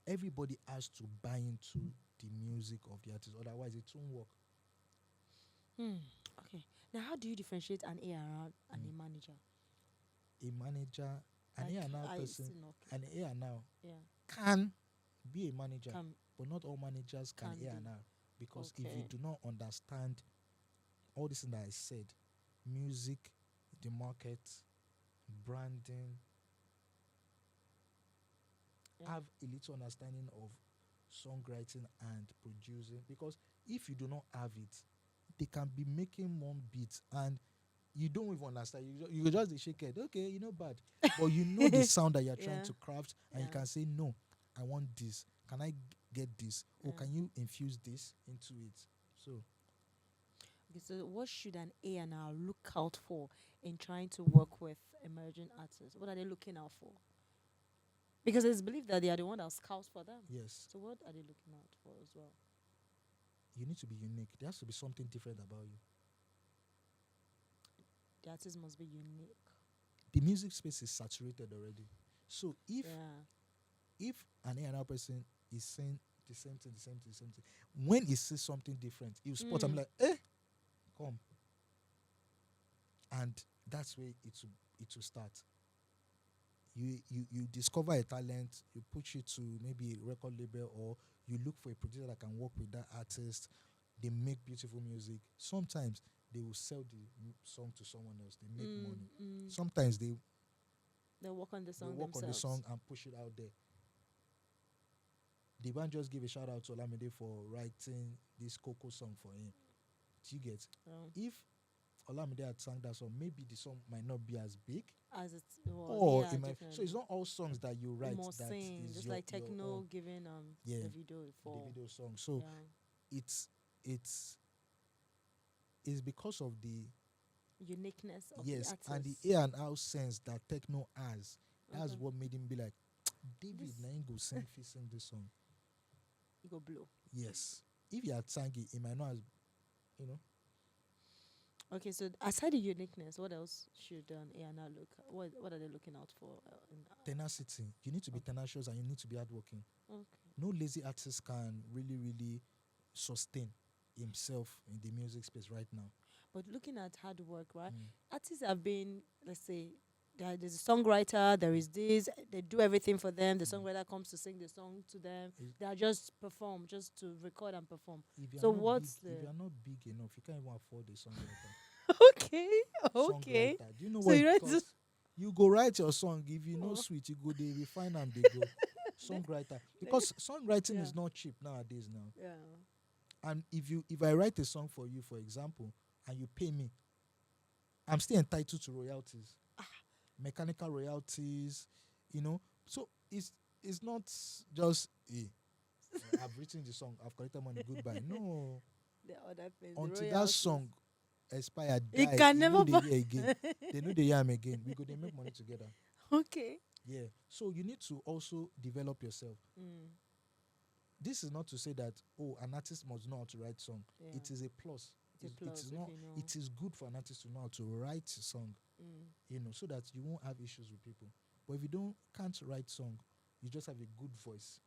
everybody has to buy into the music of the artist, otherwise it won't work.
Okay. Now, how do you differentiate an A&R and
Mm.
a manager?
A manager, an
Like,
A&R
I
person,
still not
an A&R
yeah.
can be a manager,
Can
but not all managers can
be.
A&R, because if you
Okay.
do not understand all this thing that I said, music, the market, branding,
Yeah.
have a little understanding of songwriting and producing, because if you do not have it, they can be making one beat and you don't even understand. You just dey shake head. Okay, you know bad, but you know the sound that you're trying
Yeah.
to craft, and you
Yeah.
can say no. I want this. Can I get this? Or
Yeah.
can you infuse this into it? So
Okay, so what should an A&R look out for in trying to work with emerging artists? What are they looking out for? Because it's believed that they are the one that scouts for them.
yes,
So what are they looking out for as well?
you need to be unique. There has to be something different about you.
The artist must be unique.
The music space is saturated already. So
Yeah.
if an A&R person is saying the same thing, the same thing, the same thing, when he sees something different, he'll spot. I'm like, come, and that's where it will start. You discover a talent, you push it to maybe a record label, or you look for a producer that can work with that artist. They make beautiful music. Sometimes they will sell the song to someone else. They make money. Sometimes
They work on the
they
song
work on the
themselves.
song and push it out there. The band just give a shout out to Olamide for writing this Coco song for him. Do you get?
Oh.
If Olamide had sang that song, maybe the song might not be as big,
As it was.
or
Yeah,
it might.
definitely.
So it's not all songs that you write
Must
that
sing,
is
just
your,
like
your
techno
own,
giving
Yeah,
the video
the
for
video song. So
yeah.
it's because of the
Uniqueness of
yes,
the
and
artist.
the A&R sense that techno has. That's
Okay.
what made him be like, David,
This-
now go sing this song.
You go blow.
Yes, if he had sang it, he might not have, you know.
Okay, so aside the uniqueness, what else should an A&R look? What are they looking out for?
Tenacity. You need to be
Okay.
tenacious and you need to be hardworking.
Okay.
No lazy artist can really sustain himself in the music space right now.
But looking at hard work, right?
Mm.
Artists have been, let's say, there's a songwriter, there is this, they do everything for them. The songwriter comes to sing the song to them. They are just perform, just to record and perform.
If you're
So
not
what's
big, if
the
you're not big enough, you can't even afford a songwriter.
okay, okay.
Songwriter. Do you know
So
what
you
it
write
costs? You go write your song. If you know
Oh.
sweet, you go they refine and they go. Songwriter. Because songwriting
Yeah.
is not cheap nowadays now.
Yeah.
And if I write a song for you, for example, and you pay me, I'm still entitled to royalties. Mechanical royalties, So it's not just I've written the song, I've collected money, goodbye. No.
The other things.
Until that song expired,
It
die,
can
you
never
know they hear again. They know they hear am again. We go they make money together.
Okay.
Yeah. So you need to also develop yourself. This is not to say that an artist must know how to write song.
Yeah.
It is a plus.
It's a plus
it is
if
not.
you know.
It is good for an artist to know how to write a song. So that you won't have issues with people. But if you can't write song, you just have a good voice.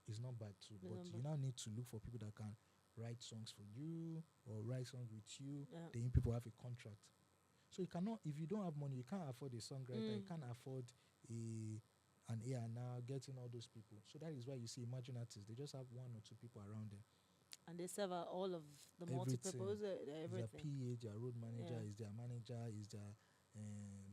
It's not bad too.
It's
But
not
you
bad.
now need to look for people that can write songs for you or write songs with you.
Yeah.
Then people have a contract. So you cannot, if you don't have money, you can't afford a songwriter. You can't afford an A&R, getting all those people. So that is why you see emerging artists. They just have one or two people around them.
And they serve all of the
Everything.
multi-purpose,
Is their
everything.
PA, their road manager,
Yeah.
is their manager, is their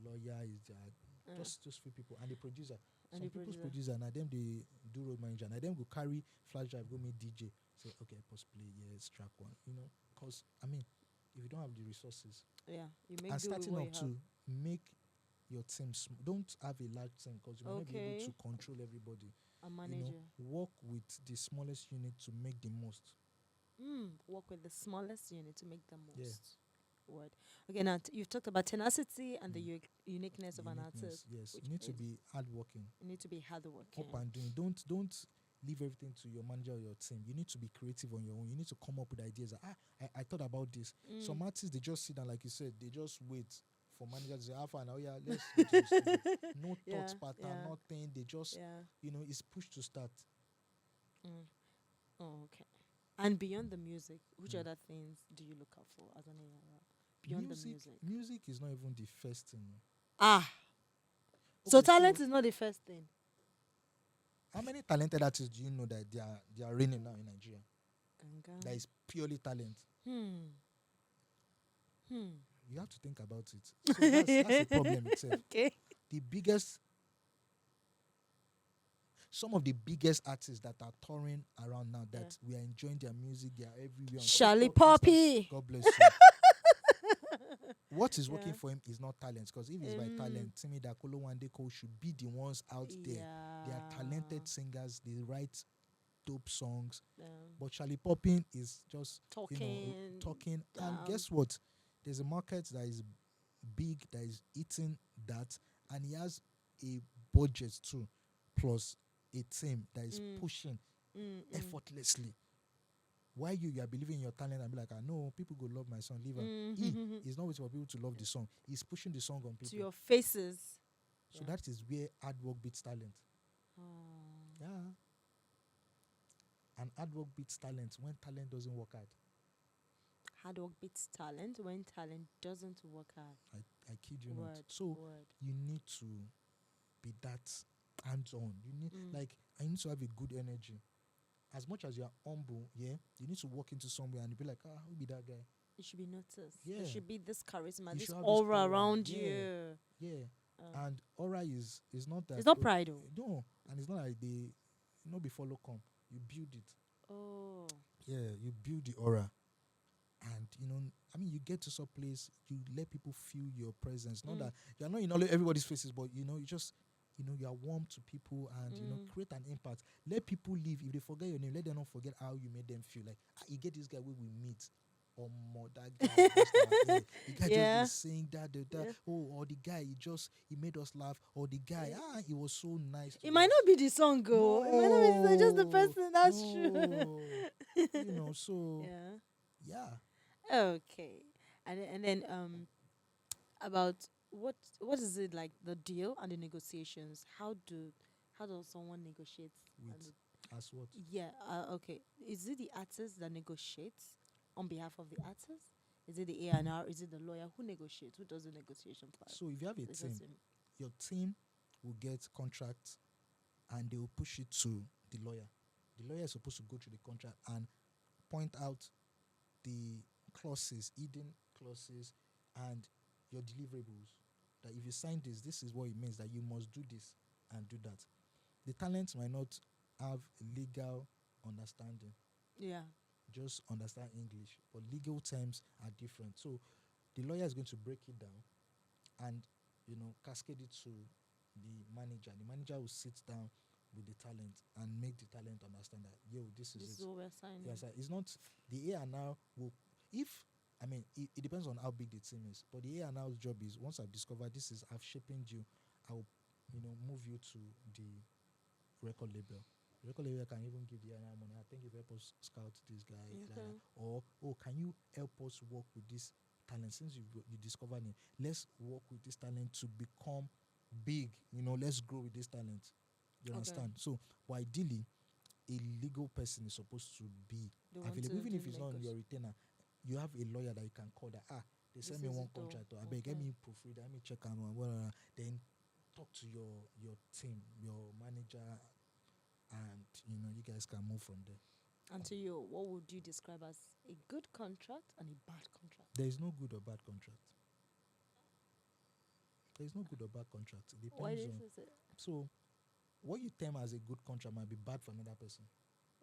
lawyer, is their just few people, and the producer.
And
Some
the
people's
producer.
producer, now them they do road manager, now them go carry flash drive, go meet DJ, say okay, post play, yes, track one, because if you don't have the resources,
Yeah, you make
and
do with
starting
what
up
you have.
to make your team, don't have a large team because you might not be able
Okay.
to control everybody.
A manager.
Work with the smallest unit to make the most.
Work with the smallest unit to make the most.
Yeah.
Word. Okay, now you've talked about tenacity and the uniqueness of an artist.
Yes,
which
you need to
is-
be hardworking.
You need to be hardworking.
Up and doing. Don't leave everything to your manager or your team. You need to be creative on your own. You need to come up with ideas. I thought about this. Some artists, they just sit down, like you said, they just wait for managers to say, "Alpha, now, yeah, let's go to the studio." No
Yeah,
thoughts pattern,
yeah,
nothing. They just,
yeah.
it's pushed to start.
Mm. Oh, okay. And beyond the music, which
Mm.
other things do you look out for as an AR? Beyond the
Music,
music.
music is not even the first thing.
Ah, so
Okay,
talent
so
is not the first thing.
how many talented artists do you know that they are reigning now in Nigeria? That
Gangan.
is purely talent.
Hmm. Hmm.
You have to think about it. So that's a problem itself.
Okay.
The biggest, some of the biggest artists that are touring around now that we are enjoying their music, they are everywhere on
Charlie
TikTok, Insta.
Poppy.
God bless you. What is working
Yeah.
for him is not talent, because if it's by talent, Timi Dakolo, Wande Cole should be the ones out there. They are talented singers. They write dope songs.
Yeah.
But Charlie Popping is just
Talking.
talking. And guess what? There's a market that is big, that is eating that, and he has a budget too, plus a team that is pushing effortlessly. Why you are believing in your talent and be like, I know people go love my song, leave him. He is not waiting for people to love the song. He's pushing the song on people.
To your faces.
So that is where hard work beats talent. Yeah. And hard work beats talent when talent doesn't work hard.
Hard work beats talent when talent doesn't work hard.
I kid you not. So you need to be that hands-on. You need I need to have a good energy. As much as you are humble, you need to walk into somewhere and you be like, who be that guy?
It should be noticed.
Yeah.
There should be this charisma,
You
this
should have
aura
aura.
around
Yeah.
you.
Yeah. And aura is not that.
It's not pride, though.
No. And it's not like they not be follow come. You build it.
Oh.
Yeah, you build the aura. And you get to some place, you let people feel your presence. Not that you're not in everybody's faces, but you just you are warm to people and create an impact. Let people live. If they forget your name, let them not forget how you made them feel. Like you get this guy where we meet. That guy the guy just sing that. Or the guy he made us laugh. Or the guy he was so nice.
It might not be the song, go. It might not be the song, just the person. That's
true. So yeah.
Okay. And then about what is it like, the deal and the negotiations? How does someone negotiate?
With as what?
Yeah. Okay. Is it the artist that negotiates on behalf of the artist? Is it the A&R? Is it the lawyer? Who negotiates? Who does the negotiation part?
So if you have a team, your team will get contracts and they will push it to the lawyer. The lawyer is supposed to go through the contract and point out the clauses, hidden clauses, and your deliverables. That if you sign this is what it means, that you must do this and do that. The talent might not have legal understanding.
Yeah.
Just understand English, but legal terms are different. So the lawyer is going to break it down and cascade it to the manager. The manager will sit down with the talent and make the talent understand that this is
what we're signing.
Yes, it's not the A&R will. If it depends on how big the team is, but the A&R's job is, once I've discovered I've shaped you, I'll move you to the record label. The record label can even give the A&R money. I think, if you help us scout this guy, or can you help us work with this talent, since you discovered him? Let's work with this talent to become big. Let's grow with this talent. You understand? So, but ideally, a legal person is supposed to be available, even if it's not on your retainer. You have a lawyer that you can call that. They send me one contract. I beg, let me proofread, let me check and then talk to your team, your manager, and you guys can move from there.
And to you, what would you describe as a good contract and a bad contract?
There is no good or bad contract. There is no good or bad contract. It depends on. So, what you term as a good contract might be bad for another person.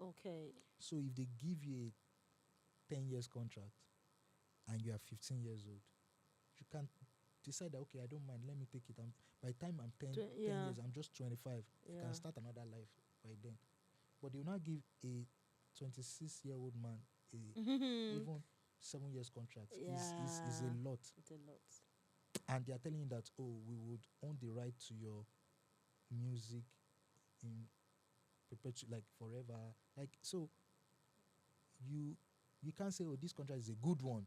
Okay.
So if they give you a 10 years contract and you are 15 years old, you can decide that, okay, I don't mind, let me take it. By the time I'm 10 years, I'm just 25. I can start another life by then. But they will not give a 26-year-old man even 7 years contract. Is a lot.
It's a lot.
And they are telling you that, we would own the right to your music in perpetuity, like forever. Like, so you can't say, this contract is a good one.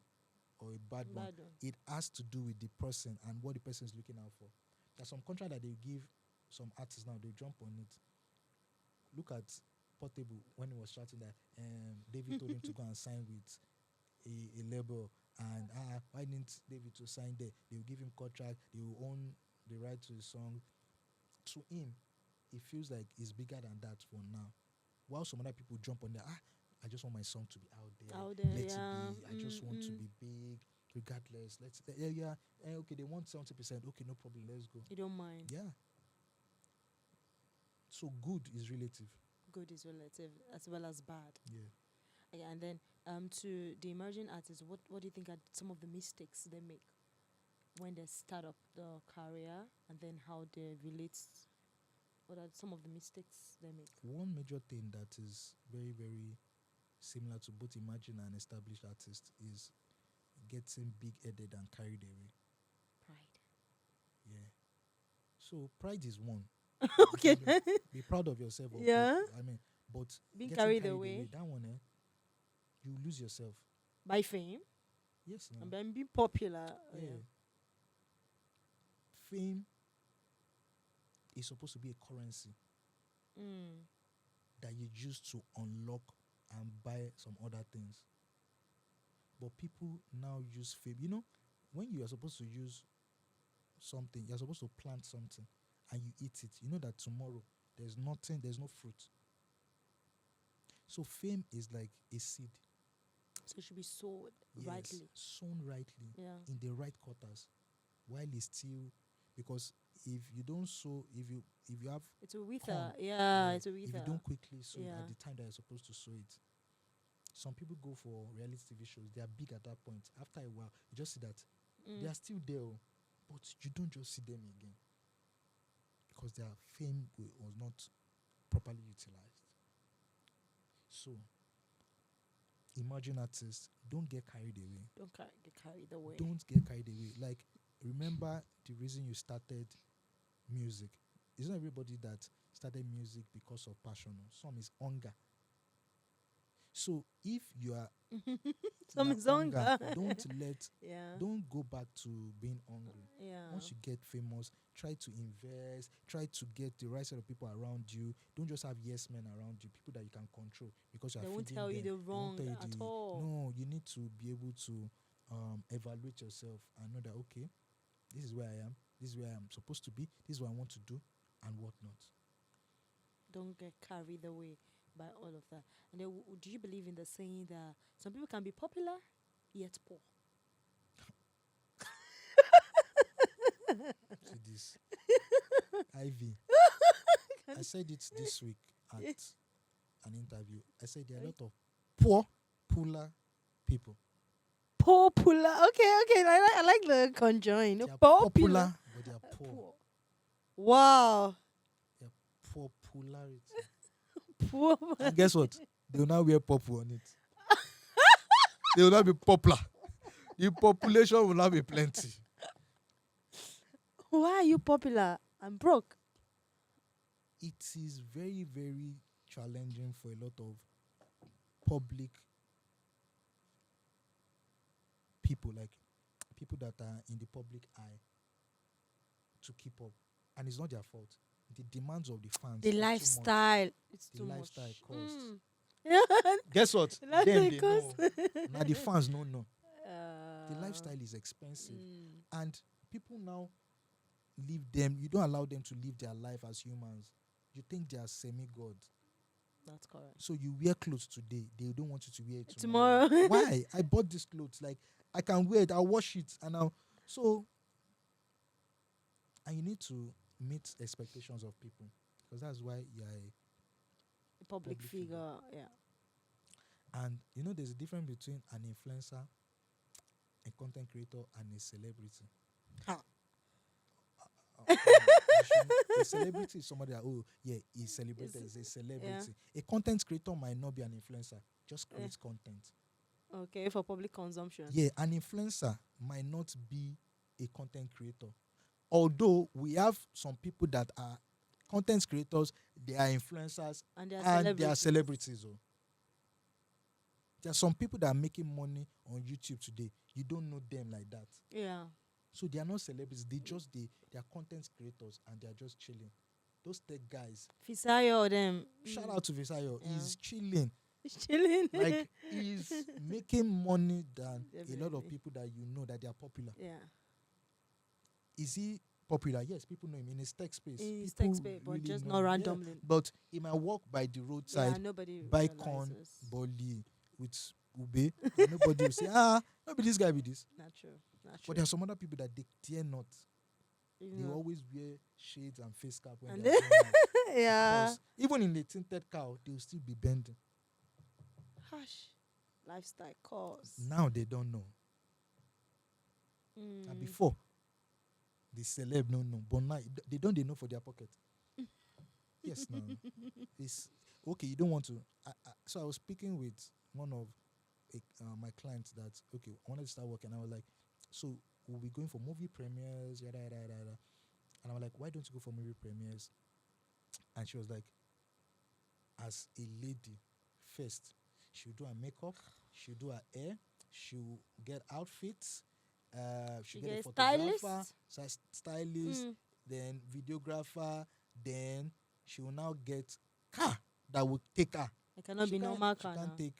or a bad one.
Bad one.
It has to do with the person and what the person is looking out for. There's some contract that they give some artists now, they jump on it. Look at Portable when he was shouting that David told him to go and sign with a label, and why didn't David to sign there? They will give him contract, they will own the right to the song. To him, it feels like it's bigger than that for now. While some other people jump on there, I just want my song to be out there.
Out there,
Let it
yeah.
be. I just want to be big, regardless. Let's okay, they want 70%. Okay, no problem. Let's go.
You don't mind.
Yeah. So good is relative.
Good is relative as well as bad.
Yeah.
Okay, and then to the emerging artists, what do you think are some of the mistakes they make when they start up the career, and then how they relate? What are some of the mistakes they make?
One major thing that is very, very similar to both emerging and established artists is getting big-headed and carried away.
Pride.
Yeah. So pride is one.
Okay.
Be proud of yourself. Or
Yeah.
But
Being
getting
carried away
that one, you lose yourself.
by fame
Yes. No.
and then being popular.
Yeah. Fame is supposed to be a currency
Mm.
that you use to unlock and buy some other things. But people now use fame. You know, when you are supposed to use something, you're supposed to plant something and you eat it. You know that tomorrow there's nothing, there's no fruit. So fame is like a seed.
So it should be sold
Yes,
rightly.
sown rightly
Yeah.
in the right quarters, while it's still, because if you don't sow, if you have
It's a wither.
corn,
Yeah, it's a
if you
wither.
don't quickly sow it
Yeah.
at the time that you're supposed to sow it, some people go for reality TV shows. They are big at that point. After a while, you just see that they are still there, but you don't just see them again because their fame was not properly utilized. So, emerging artists, don't get carried away.
Don't get carried away.
Don't get carried away. Like, remember the reason you started music. It's not everybody that started music because of passion. Some is hunger. So if you are
Some
you are
is hunger.
don't go back to being hungry.
Yeah.
Once you get famous, try to invest, try to get the right set of people around you. Don't just have yes men around you, people that you can control, because you are
They won't
feeding
tell you
them.
the
They won't
wrong
tell you
at all.
No, you need to be able to evaluate yourself and know that, okay, this is where I am, this is where I am supposed to be, this is what I want to do, and whatnot.
Don't get carried away by all of that. And then, do you believe in the saying that some people can be popular yet poor?
See this. Ivy. I said it this week at an interview. I said there are a lot of popular people.
Popular. Okay. I like the conjoin.
They are
Popular.
but they are poor.
Wow.
Their popularity.
Poor.
And guess what? They will now wear purple on it. They will not be popular. The population will not be plenty.
Why are you popular? I'm broke.
It is very, very challenging for a lot of public people, like people that are in the public eye, to keep up. And it's not their fault. The demands of the fans.
The
are too much.
lifestyle. It's
The
too
lifestyle
much.
cost.
Yeah.
Guess what?
The lifestyle
Them, they
cost.
know. Now the fans don't know. The lifestyle is expensive. And people now leave them. You don't allow them to live their life as humans. You think they are semi-gods.
That's correct.
So you wear clothes today. They don't want you to wear it
Tomorrow.
Why? I bought this clothes. Like, I can wear it. I'll wash it. And you need to meet expectations of people. Because that's why you're a
Public
public
figure. Yeah.
And there's a difference between an influencer, a content creator, and a celebrity.
Ha.
A celebrity is somebody that, he's celebrated, he's a celebrity. A content creator might not be an influencer, just creates content.
Okay, for public consumption.
Yeah, an influencer might not be a content creator. Although we have some people that are content creators, they are influencers,
And they are
and they are
celebrities.
celebrities. There are some people that are making money on YouTube today. You don't know them like that.
Yeah.
So they are not celebrities. They are content creators and they are just chilling. Those tech guys.
Fisayo them.
Shout out to Visayo.
Yeah.
He's chilling.
He's chilling.
Like he's making money than a lot of
Definitely.
people that you know that they are popular.
Yeah.
Is he popular? Yes, people know him in his tech space.
He's
People
tech space, but
really
just
know
not
him. Yeah,
randomly.
but he might walk by the
Yeah,
roadside,
nobody
buy corn,
realizes.
bolly with ube, and nobody will say, maybe this guy be this.
Not true. Not
But
true.
there are some other people that they dare not.
You
They
know.
always wear shades and face cap when
And
they're going out.
yeah.
Because even in the tinted car, they'll still be bending.
Hush. Lifestyle course.
Now they don't know. And
Mm.
before, the celeb no know. But now, they know for their pocket. Yes, no. It's okay. You don't want to. So I was speaking with one of my clients that okay, I wanted to start working. I was like, so we'll be going for movie premieres, yada yada yada. Yada. And I was like, why don't you go for movie premieres? And she was like, as a lady, first she'll do her makeup, she'll do her hair, she'll get outfits, she'll
She
get a
get
photographer,
stylist.
stylist,
Mm.
then videographer, then she will now get car that will take her.
It cannot
She
be
can't-
normal
She
car
can't
now.
take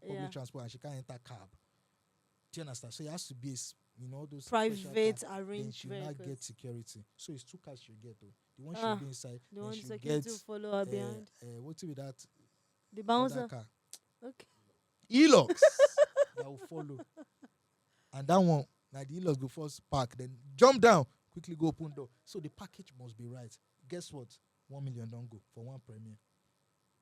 public
Yeah.
transport and she can't enter cab. Do you understand? So it has to be, those special
Private
cars. Then
arranged
she will not get
vehicles.
security. So it's two cars she'll get though. The one
Ah,
she'll be inside,
The
then
one
she'll
security
get
will follow her behind.
what's it with that
The
other
bouncer.
car?
Okay.
Elox that will follow. And that one, now the Elox go first park, then jump down, quickly go open door. So the package must be right. Guess what? 1 million don't go for one premiere.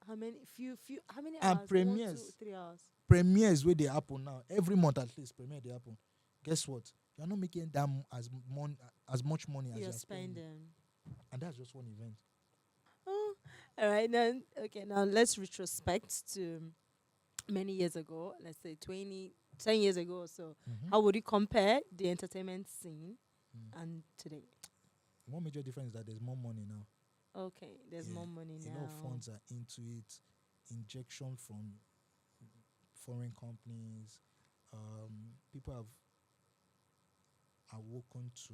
How many? Few. How many
And
hours? 1, 2,
premieres.
3 hours.
Premieres where they happen now. Every month at least, premiere they happen. Guess what? You're not making that as much money as
You're
you're spending.
spending.
And that's just one event.
Oh, all right. Then, okay. Now let's retrospect to many years ago. Let's say 10 years ago or so.
Mhm.
How would you compare the entertainment scene
Mm.
and today?
One major difference is that there's more money now.
Okay, there's
Yeah,
more money
A
now.
lot of funds are into it. Injection from foreign companies. People have awoken to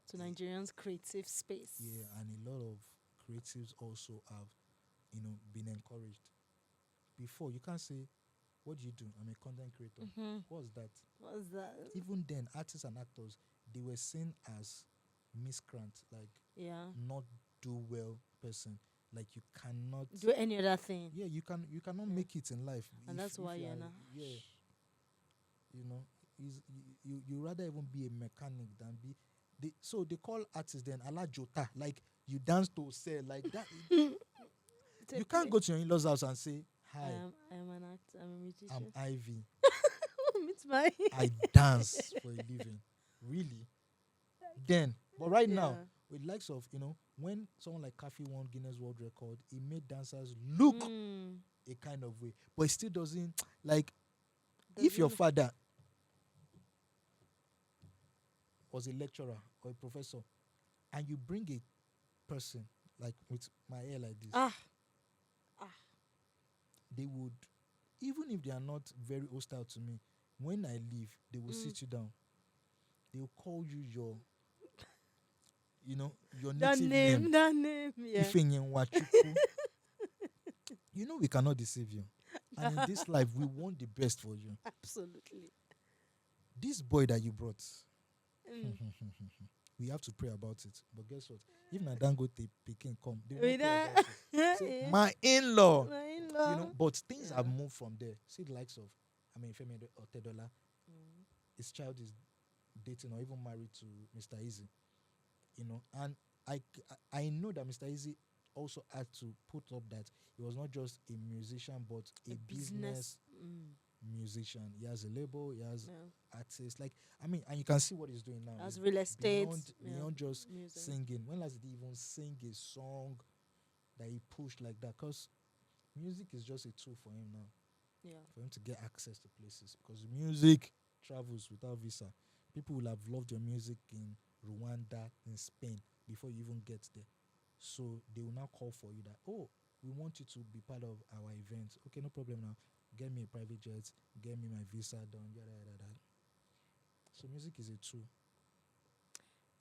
To Nigerians' creative space.
and a lot of creatives also have been encouraged. Before you can't say, what do you do? I'm a content creator.
Mm-hmm.
What's that?
What's that?
Even then, artists and actors, they were seen as miscreant, like
Yeah.
not do well person. Like you cannot
Do any other thing.
yeah, you cannot
Yeah.
make it in life.
And that's why
you
you're
are-
not.
Yeah, you rather even be a mechanic than be so they call artists then ala jota, like you dance to sell like that. You can't go to your in-laws house and say hi,
I am an actor. I'm a
I'm
musician.
Ivy,
Meet my.
I dance for a living. Really? Then but right now
Yeah.
with likes of when someone like Kafi won Guinness World Record, it made dancers look
Mm.
a kind of way, but it still doesn't like if
Doesn't
your
look-
father was a lecturer or a professor and you bring a person like with my hair like this,
Ah.
they would, even if they are not very hostile to me, when I leave, they will sit you down. They will call you your
That
native
name.
name.
That name. Yeah.
Ifenyenwachukwu. We cannot deceive you. And in this life, we want the best for you.
Absolutely.
This boy that you brought,
Mm.
we have to pray about it. But guess what? If Nadangote Peking come, they
With
won't pray
that-
about it. Say,
Yeah.
my in-law.
My in-law.
But things have
Yeah.
moved from there. See the likes of, Femi Otedola,
Mm.
his child is dating or even married to Mr. Easy. And I know that Mr. Easy also had to put up that he was not just a musician, but a business
Mm.
musician. He has a label, he has
Yeah.
artists. and you can see what he's doing now.
As
He's
real estate.
beyond just
music.
singing. When last did he even sing a song that he pushed like that? Because music is just a tool for him now,
Yeah.
for him to get access to places. Because music travels without visa. People will have loved your music in Rwanda, in Spain, before you even get there. So they will now call for you that, oh, we want you to be part of our event. Okay, no problem now. get me a private jet, get me my visa done, yada yada yada. So music is a tool.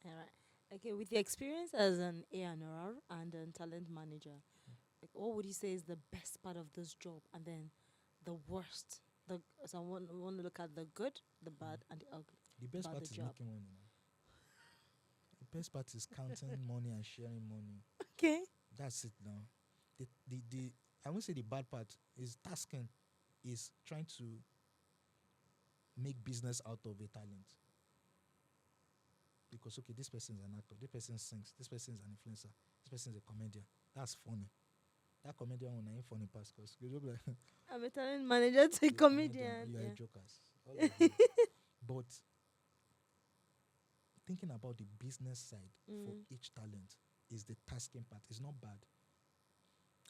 All right. Okay, with your experience as an A&R and a talent manager, like what would you say is the best part of this job, and then the worst? So I want to look at the good, the
Mm.
bad, and the ugly
The best
about
part
the
is
job.
making money now. The best part is counting money and sharing money.
Okay.
That's it now. The I won't say the bad part is tasking, is trying to make business out of a talent. Because okay, this person is an actor, this person sings, this person is an influencer, this person is a comedian. That's funny. That comedian one ain't funny past because you'll be like
I'm a talent manager to a
you're a comedian,
comedian.
you are a
Yeah.
jokers. All of you. But thinking about the business side for
Mm.
each talent is the tasking part. It's not bad.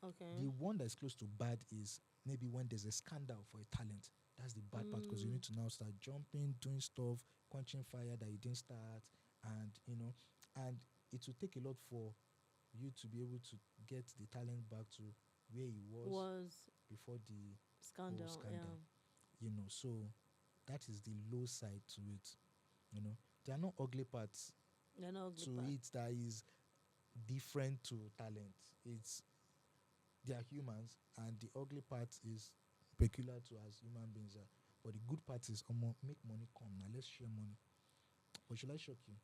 Okay.
The one that's close to bad is maybe when there's a scandal for a talent. That's the bad part because you need to now start jumping, doing stuff, quenching fire that you didn't start, and and it will take a lot for you to be able to get the talent back to where he was
Was
before the whole
scandal. Yeah.
scandal. So that is the low side to it. There are no ugly parts
They're not ugly
to
part.
it that is different to talent. It's They are humans, and the ugly part is peculiar to as human beings are. But the good part is make money come now. Let's share money. But should I shock you?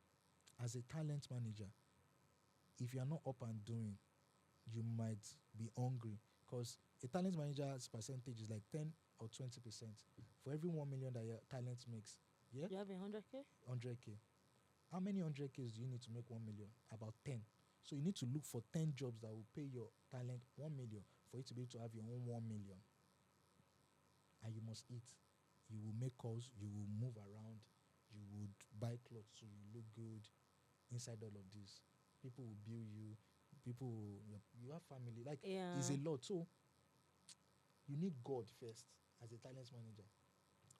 As a talent manager, if you are not up and doing, you might be hungry because a talent manager's percentage is like 10 or 20% for every 1 million that your talent makes. Yeah,
You have 100K.
100k. How many 100Ks do you need to make 1 million? About 10. So you need to look for 10 jobs that will pay your talent 1 million for you to be able to have your own 1 million. And you must eat. You will make calls. You will move around. You would buy clothes so you look good inside all of this. People will bill you. You have family. Like, it's
Yeah.
a lot. So you need God first as a talent manager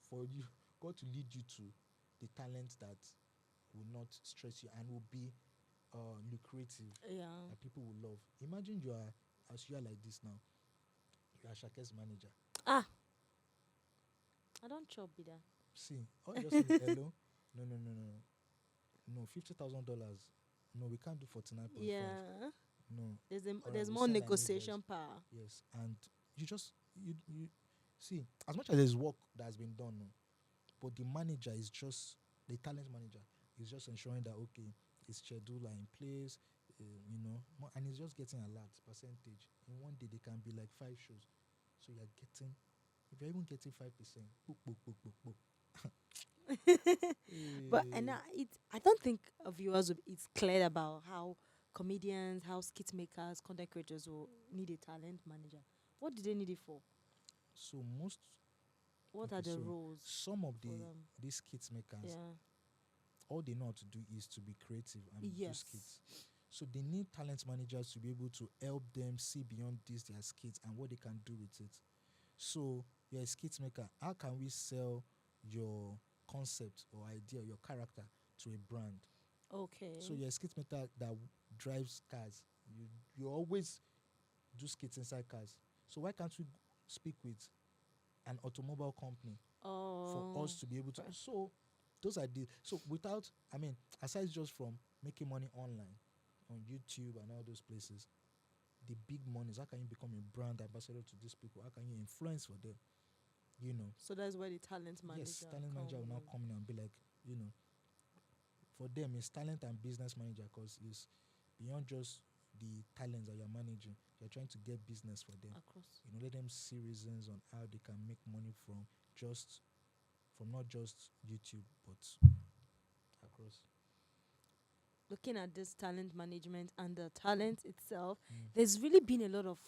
for you, God to lead you to the talent that will not stress you and will be lucrative,
Yeah.
that people will love. Imagine as you are like this now, you are Shake's manager.
Ah, I don't chop with that.
See, all you just need is hello. No, no, no, no, no. No, $50,000. No, we can't do 49.5.
Yeah.
No. All right,
There's
we'll
more
send an invoice.
negotiation power.
Yes, and you see, as much as there's work that has been done, no, but the manager is just the talent manager is just ensuring that okay, his schedule are in place, and he's just getting a lot percentage. In one day, they can be like 5 shows, so you're getting, if you're even getting 5%, book, book, book, book, book.
But and I don't think viewers it's clear about how comedians, how skit makers, content creators will need a talent manager. What do they need it for?
So
What
okay,
are the
so
roles
some of
for them?
these skits makers,
Yeah.
all they know how to do is to be creative and do
Yes.
skits. So they need talent managers to be able to help them see beyond this their skits and what they can do with it. So you're a skit maker. How can we sell your concept or idea, your character to a brand? So
Okay.
you're a skit maker that drives cars. You always do skits inside cars. So why can't we speak with an automobile company for
Oh.
us to be able to?
Okay.
So those are so without, aside just from making money online on YouTube and all those places, the big money is how can you become a brand ambassador to these people? How can you influence for them?
So that's where the talent
Yes,
manager
talent manager will
come
now
in
come in and be like, for them it's talent and business manager because it's beyond just the talents that you're managing. You're trying to get business for them.
across.
Let them see reasons on how they can make money from not just YouTube but across.
Looking at this talent management and the talent itself,
Mm.
there's really been a lot of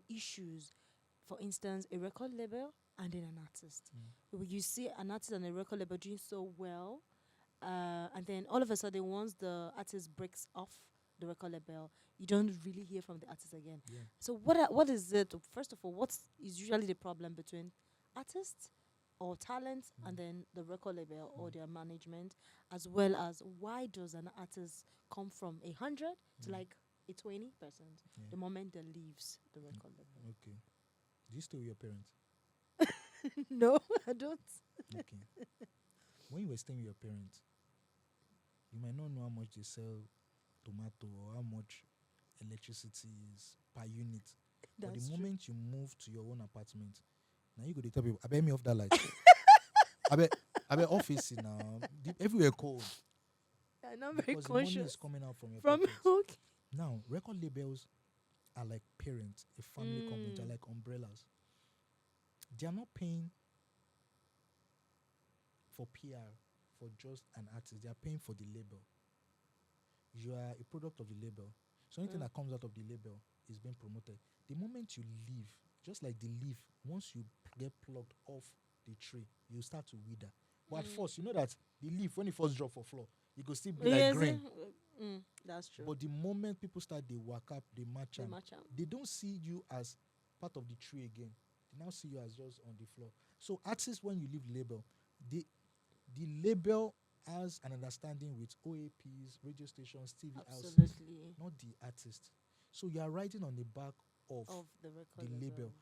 issues. For instance, a record label and then an artist. You see an artist and a record label doing so well, and then all of a sudden, once the artist breaks off the record label, you don't really hear from the artist again.
Yeah.
So what is it? First of all, what is usually the problem between artists or talent and then the record label or their management, as well as why does an artist come from 100 to like a 20%
Yeah.
the moment they leaves the record label?
Okay. Do you stay with your parents?
No, I don't.
Okay. When you were staying with your parents, you might not know how much they sell tomato or how much electricity is per unit. But the
That's true.
moment you move to your own apartment, now you go to tell people, I bet me off that light. I bet office now. Everywhere cold
I'm not very
because the money is
conscious.
coming out from your
From
pocket.
okay.
Now, record labels are like parents, a family company, they're
Mm.
like umbrellas. They are not paying for PR for just an artist, they are paying for the label. You are a product of the label. So anything
Mm.
that comes out of the label is being promoted. The moment you leave, just like the leaf, once you get plucked off the tree, you start to wither. But at first, you know that the leaf, when it first drop for floor, it could still be like
Yes,
green.
that's true.
But the moment people start, they work up, they match
They
am,
match 'em.
they don't see you as part of the tree again. They now see you as just on the floor. So artists, when you leave the label, the label has an understanding with OAPs, radio stations, TV houses,
Absolutely.
not the artist. So you are riding on the back of
Of the record
the
as
label.
well.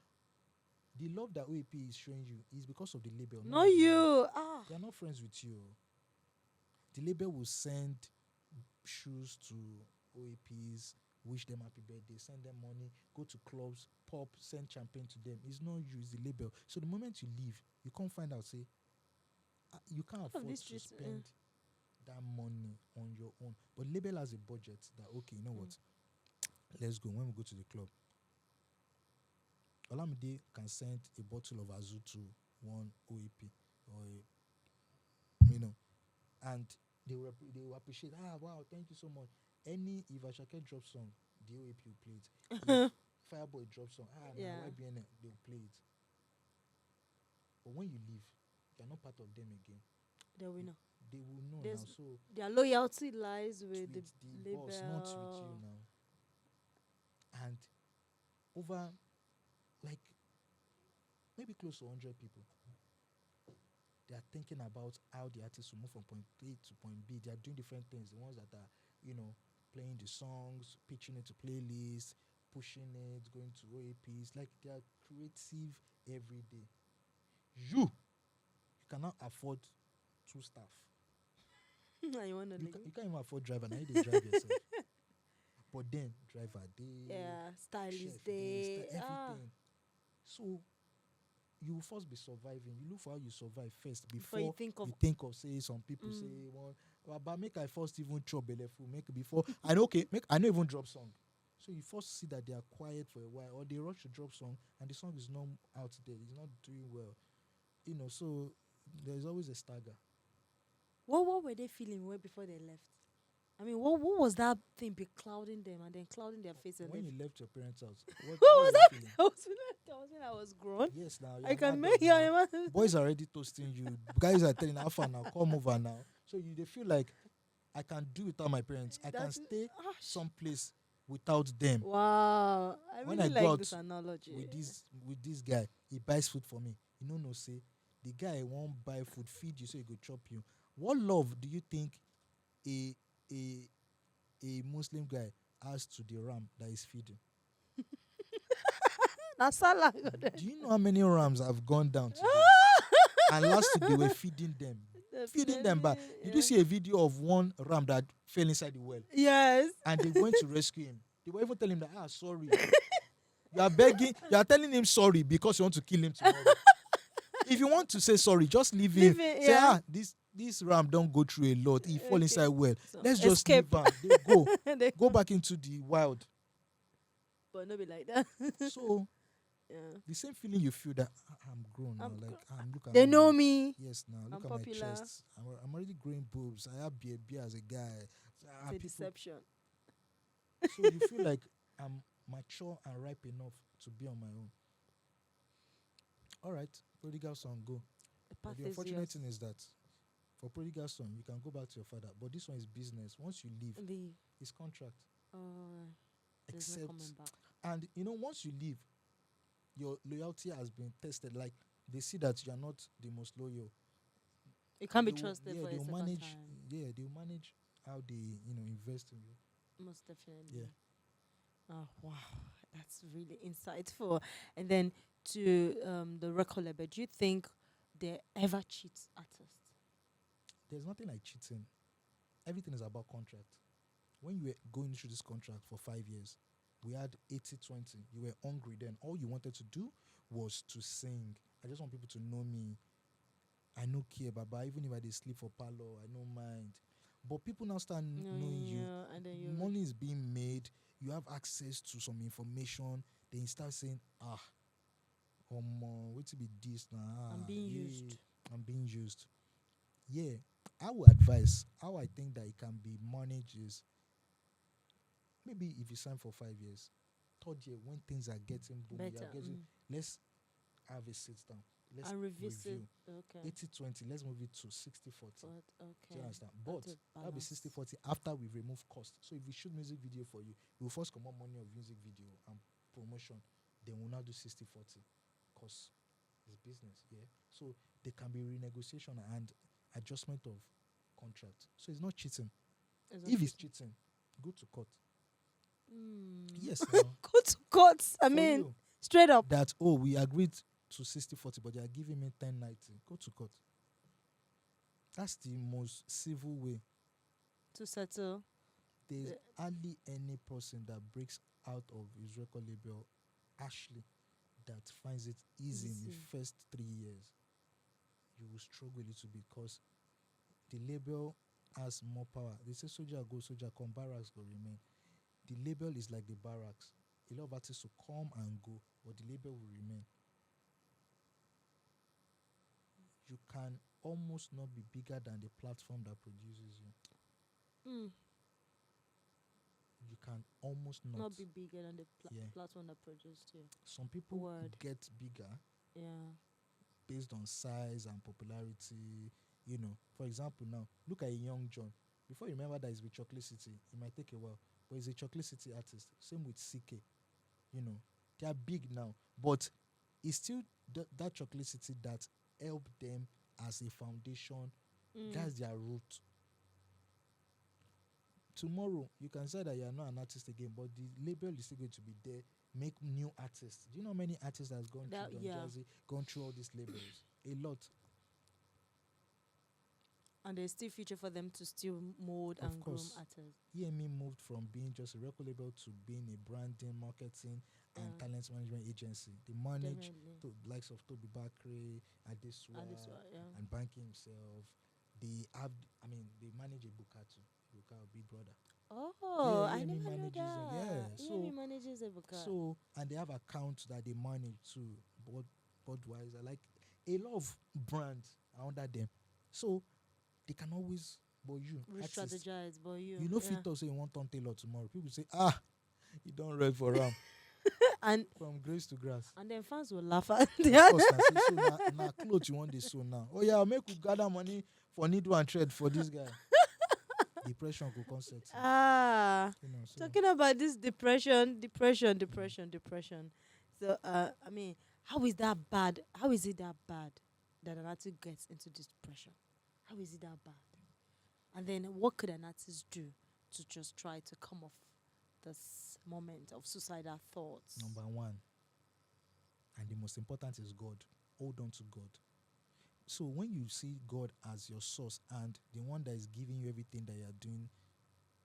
The love that OAP is showing you is because of the label,
No,
not you.
you. Ah.
They are not friends with you. The label will send shoes to OAPs, wish them happy birthday, send them money, go to clubs, pop, send champagne to them. It's not you, it's the label. So the moment you leave, you can't find out, say, you can't
Of
afford
this
to
street,
spend that money on your own. But label has a budget that, okay, you know what? Let's go. When we go to the club, Olamide can send a bottle of Azu to one OAP or you know, and they will appreciate. Ah, wow, thank you so much. Any if Ashake drop song, the OAP will play it. If Fireboy drop song,
Yeah.
now YBN they will play it. But when you leave, you're not part of them again.
The winner.
They will know
There's
now. So
their loyalty lies with
with
the
the boss, not with you
label.
now. And over like maybe close to 100 people, they are thinking about how the artist will move from point A to point B. They are doing different things. The ones that are, playing the songs, pitching it to playlists, pushing it, going to OAPs. Like they are creative every day. You cannot afford two staff.
And you wanna
You can't even afford driver. Now you dey drive yourself. But then driver day,
yeah,
chef
stylist
day,
day.
everything. So you will first be surviving. You look for how you survive first
Before
before
you think of
you think of say some people say one. But make I first even chop belleful. Make before I know okay. Make I know even drop song. So you first see that they are quiet for a while, or they rush to drop song, and the song is not out there. It's not doing well. So there's always a stagger.
what were they feeling way before they left? I mean, what was that thing be clouding them and then clouding their face and
When
they
you left your parents' house,
what
what
was
were
that?
you feeling?
That was when I was grown.
Yes, now you're
I
an
can
adult
make you
now. Boys are already toasting you. Guys are telling Alpha now, come over now. So they feel like I can do without my parents. I can
That's
stay
ah,
someplace without them.
wow. I
When
really
I go
like
out
this analogy.
with this guy, he buys food for me. No say the guy won't buy food, feed you so he go chop you. What love do you think a a a Muslim guy has to the ram that is feeding?
That's Salah.
Do you know how many rams have gone down today? And last week they were feeding them. Feeding them back. Did you see a video of one ram that fell inside the well?
Yes.
And they went to rescue him. They were even telling him that, sorry. You are begging, you are telling him sorry because you want to kill him tomorrow. If you want to say sorry, just leave him.
Leave it,
Say,
yeah.
this ram don't go through a lot. He fall
Okay.
inside well.
So,
Let's just leave
escape.
him. They go.
They
Go back into the wild.
But not be like that.
So
Yeah.
the same feeling you feel that I'm grown now.
I'm
Like look at
They
me
know
now.
me.
Yes, now look
I'm
at
popular.
my chest. I'm already growing boobs. I have beer as a guy.
It's a deception.
So you feel like I'm mature and ripe enough to be on my own. All right, prodigal son, go.
The
But
path
the
is
unfortunate
yours.
thing is that for prodigal son, you can go back to your father, but this one is business. Once you leave,
Leave.
it's contract.
There's no
Except,
coming back.
and once you leave, your loyalty has been tested. Like they see that you are not the most loyal.
You can't be
They will-
trusted
yeah,
for a
they'll
second
manage.
time.
Yeah, they'll manage how they invest in you.
Most definitely.
Yeah.
Oh wow, that's really insightful. And then to the record label, do you think they ever cheat artists?
There's nothing like cheating. Everything is about contract. When you were going through this contract for 5 years, we had 80-20. You were hungry then. All you wanted to do was to sing. I just want people to know me. I no care, Baba. Even if I dey sleep for parlor, I no mind. But people now start knowing you.
Yeah, and then you
Money is being made. You have access to some information. Then you start saying, what to be this now?
I'm being
yeah,
used.
I'm being used. Yeah. I would advise how I think that it can be managed is maybe if you sign for 5 years, third year when things are getting boom,
Better.
let's have a sit down. Let's
And revisit.
review.
Okay.
80-20, let's move it to 60-40.
But
Do
okay.
you understand? But that'll be
balance.
60-40 after we remove cost. So if we shoot music video for you, we'll first come out money of music video and promotion. Then we'll now do 60-40. Because it's business, yeah. So there can be renegotiation and adjustment of contract. So it's not cheating. If it's cheating, go to court. Yes.
Go to court. I
For
mean,
real.
straight up.
That we agreed to 60-40, but they are giving me 10-90. Go to court. That's the most civil way.
To settle.
There's hardly any person that breaks out of his record label harshly that finds it easy in the first 3 years. You will struggle a little because the label has more power. They say soldier go, soldier come, barracks will remain. The label is like the barracks. A lot of artists will come and go, but the label will remain. You can almost not be bigger than the platform that produces you. You can almost
not be bigger than the platform that produced you.
Some people get bigger based on size and popularity. You know, for example, now look at a young John. Before you remember that he's with Chocolicity, it might take a while, but he's a Chocolicity artist. Same with CK. You know, they are big now, but it's still that Chocolicity that helped them as a foundation. That's their root. Tomorrow, you can say that you are not an artist again, but the label is still going to be there. Make new artists. Do you know how many artists that's gone through Don Jazzy, gone through all these labels? A lot.
And there's still future for them to still mold and groom artists.
EME moved from being just a record label to being a branding, marketing, and talent management agency. They manage the likes of Toby Bakre, Adesua, and Banky himself. They manage a Bukatu. Big Brother.
Oh, I never knew that.
So
he manages a Bukatu.
So, and they have accounts that they manage too. Budweiser, like a lot of brands are under them. So they can always, but you
re-strategize, but you
know, fit to say you want on Taylor tomorrow. People say, you don't read for Ram.
And
from grace to grass.
And then fans will laugh at
the of course, now clothes you want this so now. Oh yeah, I'll make you gather money for needle and thread for this guy. Depression could concept.
Talking about this depression. So I mean, how is that bad? How is it that bad that an artist gets into this depression? How is it that bad? And then what could an artist do to just try to come off this moment of suicidal thoughts?
Number one, and the most important is God. Hold on to God. So when you see God as your source and the one that is giving you everything that you are doing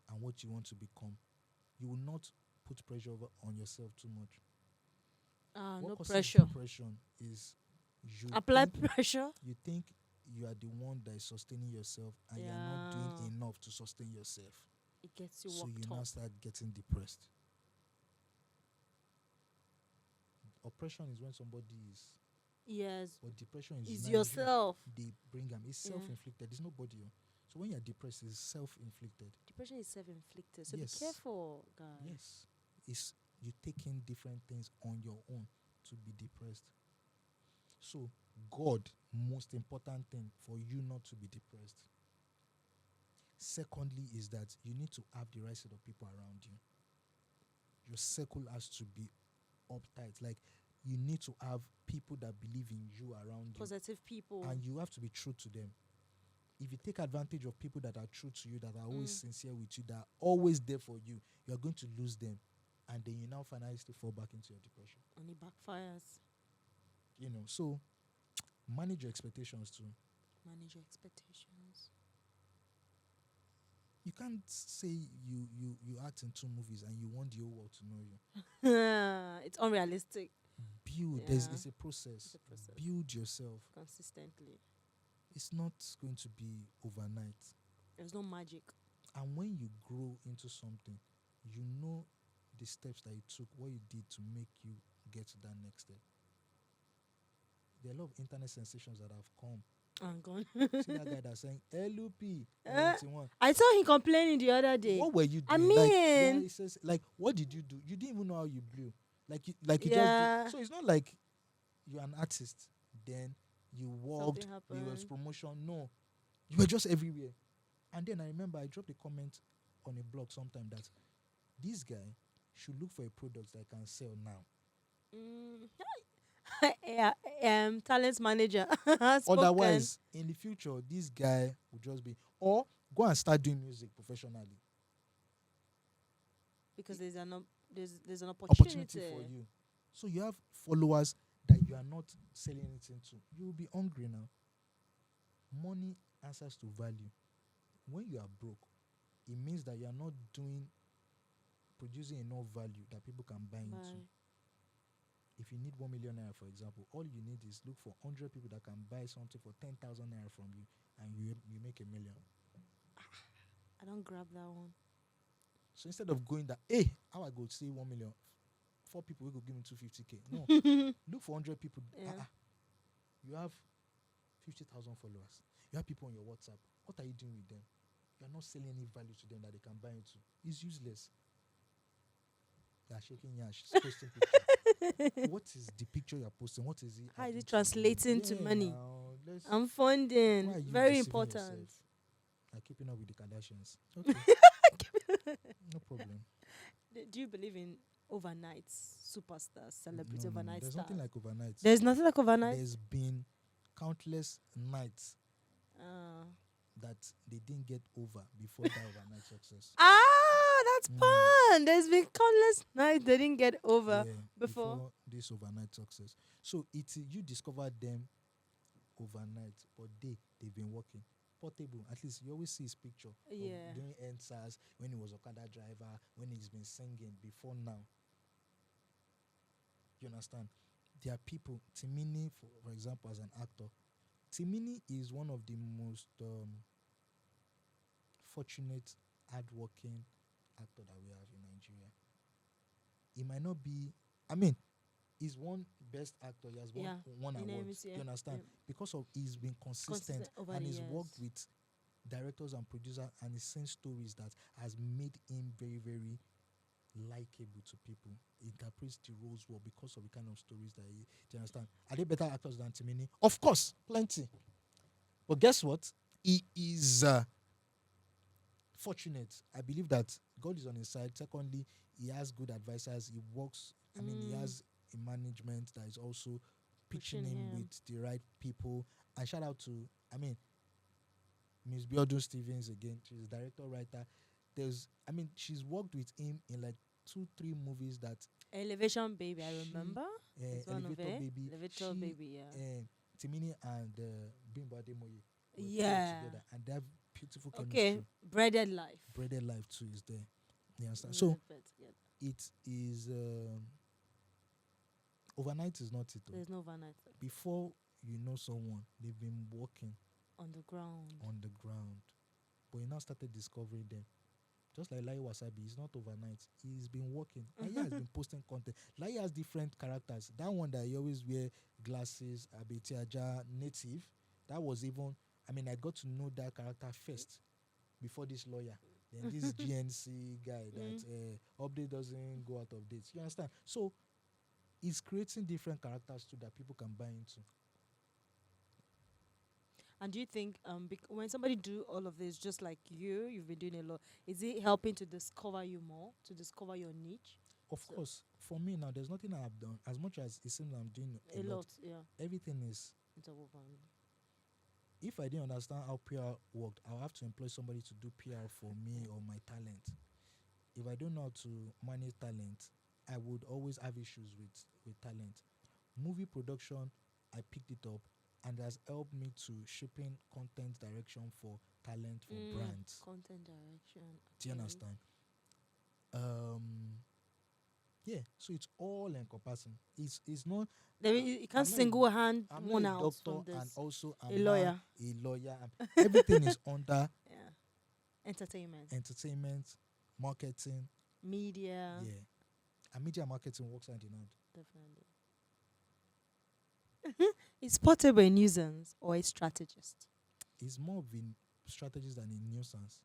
and what you want to become, you will not put pressure on yourself too much.
No pressure.
Depression is you
apply pressure.
You think you are the one that is sustaining yourself and you are not doing enough to sustain yourself.
It gets you
so
worked
you
up.
now start getting depressed. Oppression is when somebody is.
Yes.
But depression
is yourself.
They bring them. It's self-inflicted. There's nobody. So when you're depressed, it's self-inflicted.
Depression is self-inflicted. So
yes.
Be careful, guys.
Yes. It's you taking different things on your own to be depressed. So God, most important thing for you not to be depressed. Secondly is that you need to have the right set of people around you. Your circle has to be uptight. Like, you need to have people that believe in you around you.
Positive people.
And you have to be true to them. If you take advantage of people that are true to you, that are always sincere with you, that are always there for you, you are going to lose them. And then you now finally still fall back into your depression.
And it backfires.
So manage your expectations too.
Manage your expectations.
You can't say you act in 2 movies and you want the whole world to know you.
It's unrealistic.
Build.
Yeah.
It's a process.
It's a process.
Build yourself.
Consistently.
It's not going to be overnight.
There's no magic.
And when you grow into something, you know the steps that you took, what you did to make you get to that next step. There are a lot of internet sensations that have come.
I'm gone.
See that guy that's saying LUP.
I saw him complaining the other day.
What were you doing?
I mean,
he says, what did you do? You didn't even know how you blew. You just did. So it's not like you're an artist. Then you walked. There was promotion. No, you were just everywhere. And then I remember I dropped a comment on a blog sometime that this guy should look for a product that can sell now.
Talent manager.
Otherwise, in the future, this guy will just be, or go and start doing music professionally.
Because there's an opportunity
for you. So you have followers that you are not selling anything to. You will be hungry now. Money answers to value. When you are broke, it means that you are not producing enough value that people can buy into. If you need 1 million naira, for example, all you need is look for 100 people that can buy something for 10,000 naira from you, and you make 1 million.
I don't grab that one.
So instead of going that, how I go say 1 million, 4 people will go give me 250K. No, look for 100 people.
Yeah.
You have 50,000 followers. You have people on your WhatsApp. What are you doing with them? You are not selling any value to them that they can buy into. It's useless. They are shaking your posting picture. What is the picture you're posting? What is it?
How is it translating to money? I'm funding.
Why are you
very important.
Yourself? Keeping up with the Kardashians. Okay. No problem.
Do you believe in overnights, superstars, celebrity overnight
There's
stars?
nothing like overnight.
There's nothing like overnight?
There's been countless nights that they didn't get over before that overnight success.
That's fun. There's been countless nights they didn't get over before
this overnight success. So you discovered them overnight, but they've been working. Portable, at least you always see his picture of doing NSAS when he was Okada driver, when he's been singing before now. You understand? There are people, Timini, for example, as an actor. Timini is one of the most fortunate, hardworking actor that we have in Nigeria. He might not be, he's one best actor. He has won awards. Do you understand? Yeah. Because of he's been consistent and he's worked with directors and producers, and he's seen stories that has made him very, very likable to people. He interprets the roles well because of the kind of stories that he. Do you understand? Are they better actors than Timini? Of course, plenty. But guess what? He is fortunate. I believe that God is on his side. Secondly, he has good advisors. He works. He has a management that is also pitching him with the right people. And shout out to, Ms. Biodun Stevens again. She's director, writer. She's worked with him in like 2-3 movies that.
Elevation Baby, I remember.
Elevator
Baby, yeah.
Timini and Bimbo Ademoye.
Together,
and they have beautiful chemistry.
Okay, Breaded Life.
Breaded Life too is there. You understand? So it is overnight is not it.
There's no overnight.
Before you know someone, they've been working
on the ground.
But you now started discovering them. Just like Lai Wasabi, it's not overnight. He's been working. Lai has been posting content. Lai has different characters. That one that he always wear glasses, Abetiaja, native. That was even. I got to know that character first before this lawyer. Then this GNC guy that update doesn't go out of date. You understand? So he's creating different characters too that people can buy into.
And do you think when somebody do all of this, just like you've been doing a lot, is it helping to discover you more, to discover your niche?
Of course. For me now, there's nothing I've done. As much as it seems I'm doing a lot, everything is interwoven. If I didn't understand how PR worked, I'll have to employ somebody to do PR for me or my talent. If I don't know how to manage talent, I would always have issues with talent. Movie production I picked it up, and it has helped me to shaping content direction for talent for brands.
Content direction.
Do you
Okay.
understand? Um, yeah. So it's all encompassing. It's not.
You can't
I'm not a
single hand
I'm not
one
a
out
doctor,
from
and
this.
also
A
I'm now
lawyer.
a lawyer. Everything is under
Yeah. Entertainment.
entertainment, marketing.
Media.
Yeah, and media marketing works hand in hand.
Definitely. Is Portable a nuisance or a strategist?
It's more of a strategist than a nuisance,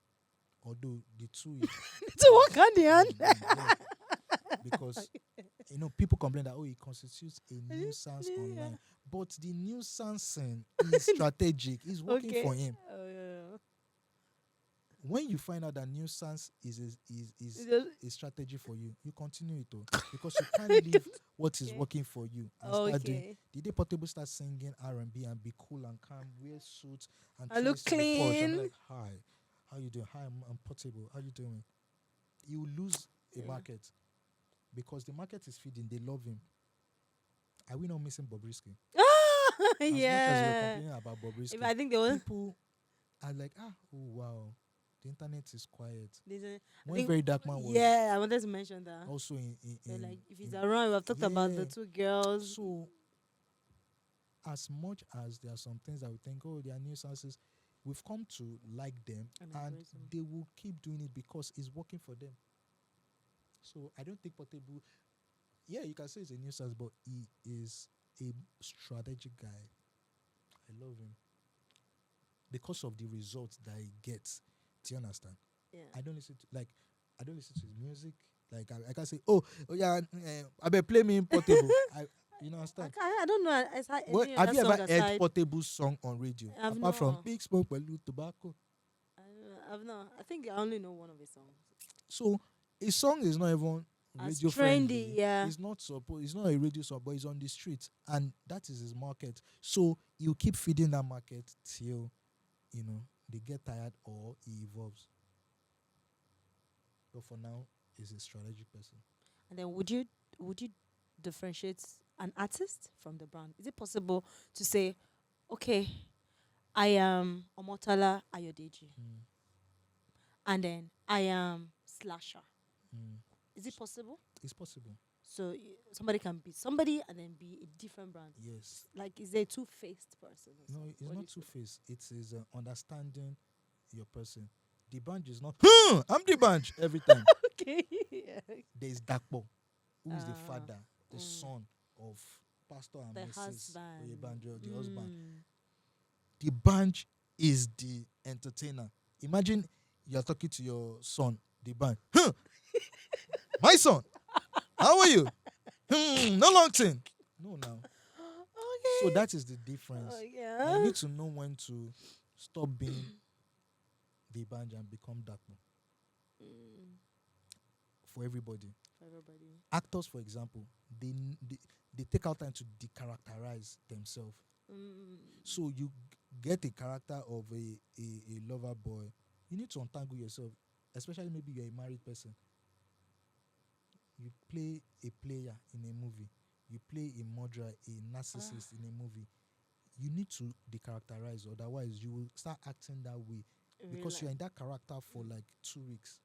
although the two is
To work hand in hand.
yeah, because people complain that it constitutes a nuisance
Yeah.
online, but the nuisancing is strategic. It's working for him. When you find out that nuisance is a strategy for you, you continue it though, because you can't leave what is
Okay.
working for you and start doing.
Okay.
The day Portable start singing R&B and be cool and calm, wear suits and
I look
tries to be posh, I'm
clean.
like, hi, how you doing? Hi, I'm Portable. How you doing? You lose a
Yeah.
market because the market is feeding. They love him. Are we not missing Bobrisky? As much as we're
Yeah.
complaining about Bobrisky,
I think they will.
people are like, oh wow, the internet is quiet.
I
When
think-
Very Dark Man was
Yeah, I wanted to mention that.
also
So
in
like, if he's
in-
around, we have talked about the
yeah.
two girls.
So as much as there are some things that we think, oh, they are nuisances, we've come to like them,
And
and
embrace them.
they will keep doing it because it's working for them. So I don't think Portable, yeah, you can say it's a nuisance, but he is a strategic guy. I love him because of the results that he gets. Do you understand?
Yeah.
I don't listen to his music. Like I can say, oh yeah, I better play me in Portable. Understand?
I don't know.
What,
Any
have
other
you ever
song
heard
aside.
Portable song on radio
I've
apart from
not.
Big Smoke Baloo Tobacco?
I've not. I think I only know one of his songs.
So his song is not even
As
radio
trendy,
friendly.
yeah.
It's not It's not a radio song, but it's on the street, and that is his market. So you keep feeding that market till they get tired or he evolves. But for now, he's a strategic person.
And then would you differentiate an artist from the brand? Is it possible to say, okay, I am Omotola Ayodeji, and then I am Slasha? Is it possible?
It's possible.
So somebody can be somebody and then be a different brand.
Yes.
Like, is there a two-faced person? Or
No,
something?
it's
What do
not
you think?
two-faced. It is understanding your person. The branch is not, I'm the branch every time.
Okay. Yeah.
There is Dakpo, who is the
Ah,
father, the son of Pastor and
The
Mrs.
husband.
Oyebanjo, the husband.
Mm.
The branch is the entertainer. Imagine you're talking to your son, the branch. My son, how are you? No long thing. No, now.
Okay.
So that is the difference.
Oh,
You
yeah.
need to know when to stop being the branch and become Dakpo
Mm.
for everybody.
For everybody.
Actors, for example, they take out time to decharacterize themselves.
Mm.
So you get a character of a lover boy. You need to untangle yourself, especially maybe you're a married person. You play a player in a movie. You play a murderer, a narcissist in a movie. You need to decharacterize, otherwise you will start acting that way because you're in that character for like 2 weeks.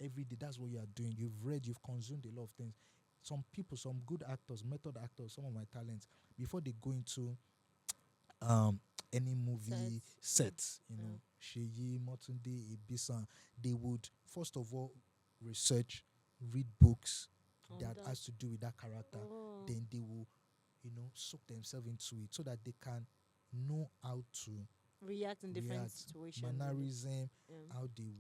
Every day, that's what you are doing. You've read, you've consumed a lot of things. Some people, some good actors, method actors, some of my talents, before they go into any movie set, Sheyi, Motunde, Ibisan, they would first of all research, read books that has to do with that character.
Oh.
Then they will, soak themselves into it so that they can know how to
React in different situations.
mannerism,
Yeah.
how they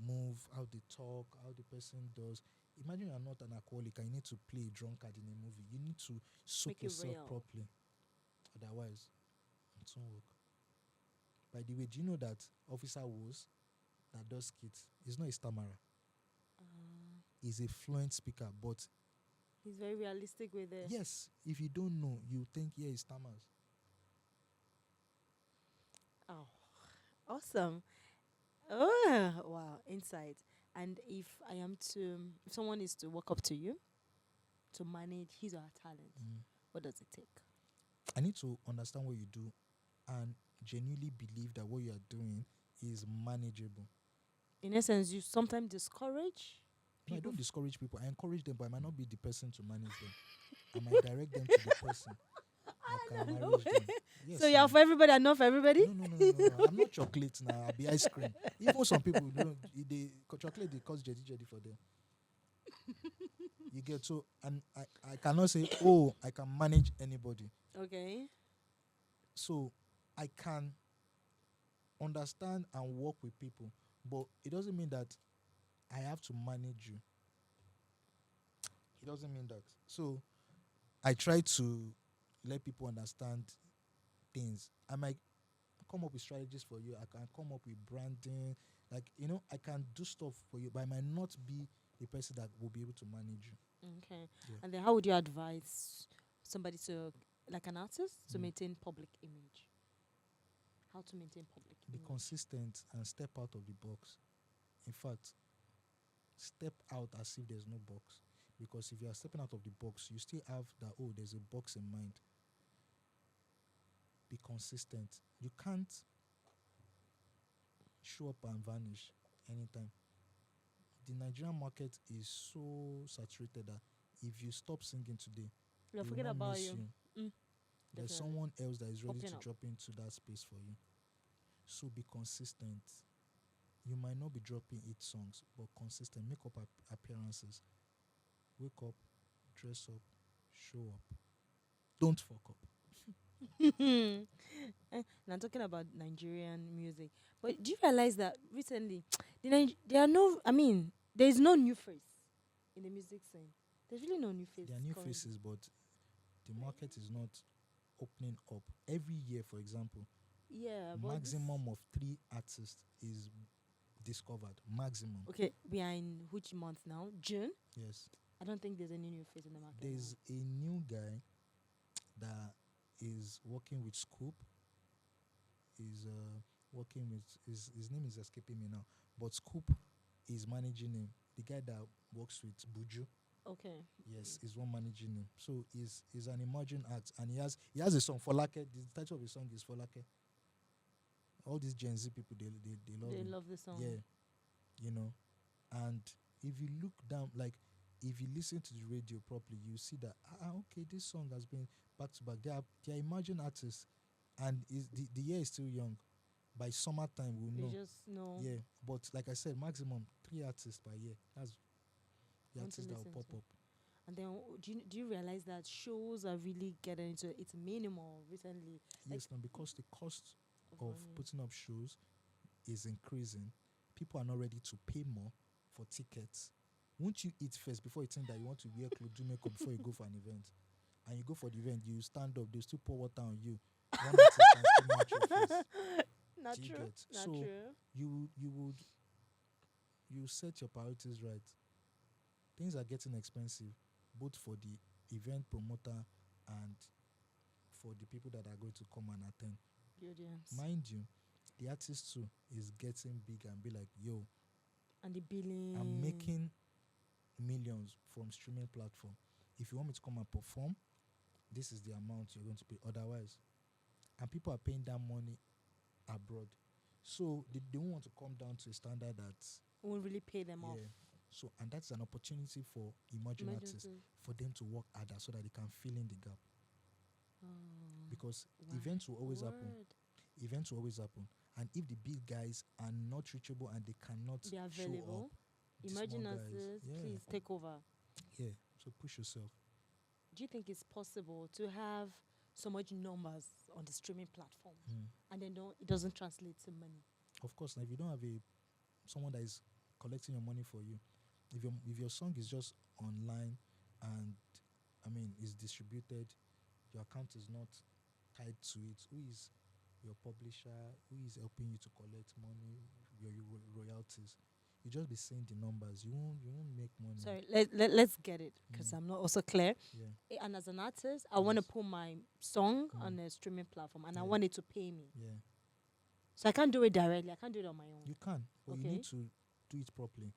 move, how they talk, how the person does. Imagine you're not an alcoholic and you need to play a drunkard in a movie. You need to soak
Make it
yourself
real.
properly. Otherwise, it won't work. By the way, do you know that Officer Woz, that does skits, is not a stammerer? He's a fluent speaker, but
He's very realistic with it.
yes, if you don't know, you think, yeah, he stammers.
Oh, awesome. Oh, wow. Insight. And if someone is to walk up to you to manage his or her talent, what does it take?
I need to understand what you do and genuinely believe that what you are doing is manageable.
In essence, you sometimes discourage
No, I
people.
don't discourage people. I encourage them, but I might not be the person to manage them. I might direct them to the person that can
I don't know.
manage them.
So
Yes,
you're
now.
for everybody and not for everybody?
No. I'm not chocolate now. I'll be ice cream. Even some people don't. Chocolate they cause jetty for them. You get so, and I cannot say, oh, I can manage anybody.
Okay.
So I can understand and work with people, but it doesn't mean that I have to manage you. It doesn't mean that. So I try to let people understand things. I might come up with strategies for you. I can come up with branding. Like, I can do stuff for you, but I might not be the person that will be able to manage you.
Okay.
Yeah.
And then how would you advise somebody to, like an artist, to
Mm.
maintain public image? How to maintain public
Be
image?
consistent and step out of the box. In fact, step out as if there's no box. Because if you are stepping out of the box, you still have that, oh, there's a box in mind. Be consistent. You can't show up and vanish anytime. The Nigerian market is so saturated that if you stop singing today,
Yeah,
they will
forget
not
about
miss
you.
you. There's
Definitely.
someone else that is ready
Popping
to
up.
drop into that space for you. So be consistent. You might not be dropping 8 songs, but consistent. Make up appearances. Wake up, dress up, show up. Don't fuck up.
And I'm talking about Nigerian music. But do you realize that recently, there are no, I mean, there is no new face in the music scene. There's really no new face.
There are new
currently.
faces, but the market is not opening up. Every year, for example,
Yeah, but
maximum of 3 artists is discovered. Maximum.
okay, we are in which month now? June?
Yes.
I don't think there's any new face in the market.
There's a new guy that is working with Scoop. Is working with his name is escaping me now. But Scoop is managing him. The guy that works with Buju.
Okay.
Yes, is one managing him. So he's an emerging act, and he has a song for Lake. The title of his song is for Lake. All these Gen Z people they love
They
him.
love the song.
Yeah, and if you look down, like if you listen to the radio properly, you see that okay, this song has been back to back. They are emerging artists, and the year is still young. By summertime, we'll
They
know.
just know.
Yeah, but like I said, maximum 3 artists per year. That's the
Want to
artists that will
listen
pop
to.
up.
And then do you realize that shows are really getting into it's minimal recently?
Yes, now because the cost of
Money.
putting up shows is increasing. People are not ready to pay more for tickets. Won't you eat first before you think that you want to wear clothes, do makeup before you go for an event? And you go for the event, you stand up, they'll still pour water on you. One artist can still match your face.
Not
Do you
true.
get?
Not
So
true.
you set your priorities right. Things are getting expensive, both for the event promoter and for the people that are going to come and attend.
The audience.
Mind you, the artist too is getting big and be like, yo,
And the billing.
I'm making millions from streaming platform. If you want me to come and perform, this is the amount you're going to pay. Otherwise, and people are paying that money abroad, so they don't want to come down to a standard that
Won't really pay them off.
So, and that's an opportunity for emerging artists for them to work harder so that they can fill in the gap. Because events will always happen. Events will always happen. And if the big guys are not reachable and they cannot
Be
show
available.
up, the
Emerging
small guys,
artists,
yeah,
please take over.
yeah. So push yourself.
Do you think it's possible to have so much numbers on the streaming platform and then it doesn't translate to money?
Of course, now if you don't have someone that is collecting your money for you, if your song is just online and is distributed, your account is not tied to it. Who is your publisher? Who is helping you to collect money? Your royalties. You just be saying the numbers. You won't make money.
Sorry, let's get it because I'm not also clear.
Yeah.
And as an artist, I want to put my song on a streaming platform and I want it to pay me.
Yeah.
So I can't do it directly. I can't do it on my own.
You can, but you need to do it properly.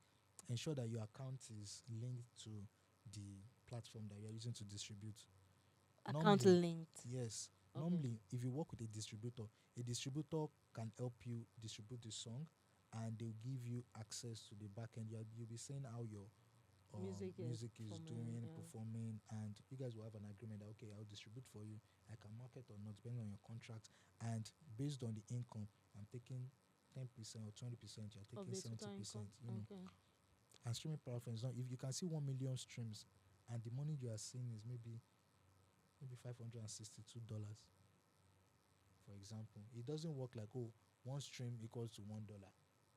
Ensure that your account is linked to the platform that you are using to distribute.
Account linked.
Yes.
Okay.
Normally, if you work with a distributor can help you distribute the song, and they'll give you access to the back end. You'll be saying how your
Music is
music is
performing.
doing,
Yeah.
performing, and you guys will have an agreement that okay, I'll distribute for you. I can market or not, depending on your contract. And based on the income, I'm taking 10% or 20%. You're
Of
taking
the total
70%.
income. Okay.
And streaming platforms now, if you can see 1 million streams, and the money you are seeing is maybe $562, for example, it doesn't work like oh, one stream equals to $1.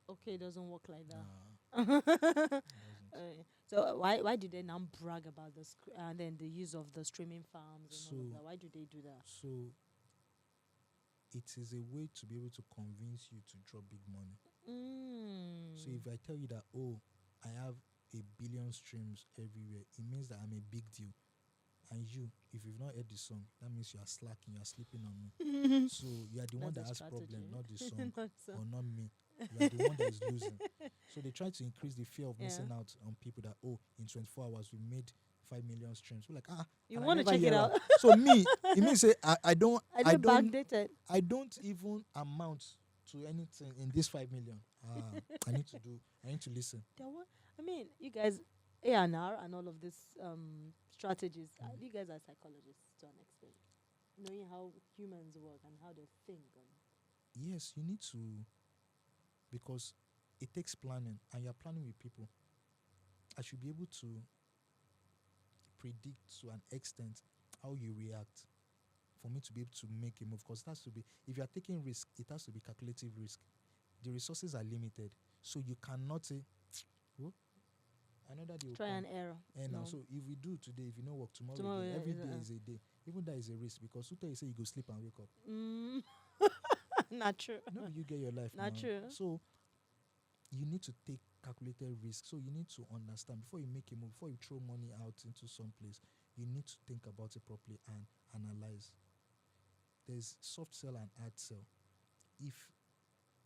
Okay, it doesn't work like that.
It doesn't.
So why do they now brag about and then the use of the streaming farms and all of
So
that? Why do they do that?
so it is a way to be able to convince you to drop big money. So
Mm.
if I tell you that oh, I have 1 billion streams everywhere, it means that I'm a big deal. And you, if you've not heard the song, that means you are slacking, you are sleeping on me. So you are the one
That's
that
a
has
strategy.
problem, not the song
Not so.
or not me. You are the one that is losing. So they try to increase the fear of
Yeah.
missing out on people that oh, in 24 hours we made 5 million streams. We're like
You
and I
want to
never
check it
hear her.
out?
So me, it means say I don't
I
I
did
don't
backdated.
I don't even amount to anything in this 5 million. I need to listen.
I mean, you guys, A&R and all of these strategies.
Mm.
You guys are psychologists to an extent, knowing how humans work and how they think.
Yes, you need to, because it takes planning and you're planning with people. I should be able to predict to an extent how you react for me to be able to make a move, because it has to be, if you are taking risk, it has to be calculative risk. The resources are limited, so you cannot say well, another day will
Try
come.
and error.
And now,
No.
so if we do today, if you know work tomorrow,
Tomorrow,
again,
yeah,
every day is a day. Even that is a risk, because who tell you say you go sleep and wake up?
Mm. Not true.
No, you get your life
Not
now.
true.
So you need to take calculated risk. So you need to understand before you make a move, before you throw money out into some place, you need to think about it properly and analyze. There's soft sell and hard sell. If,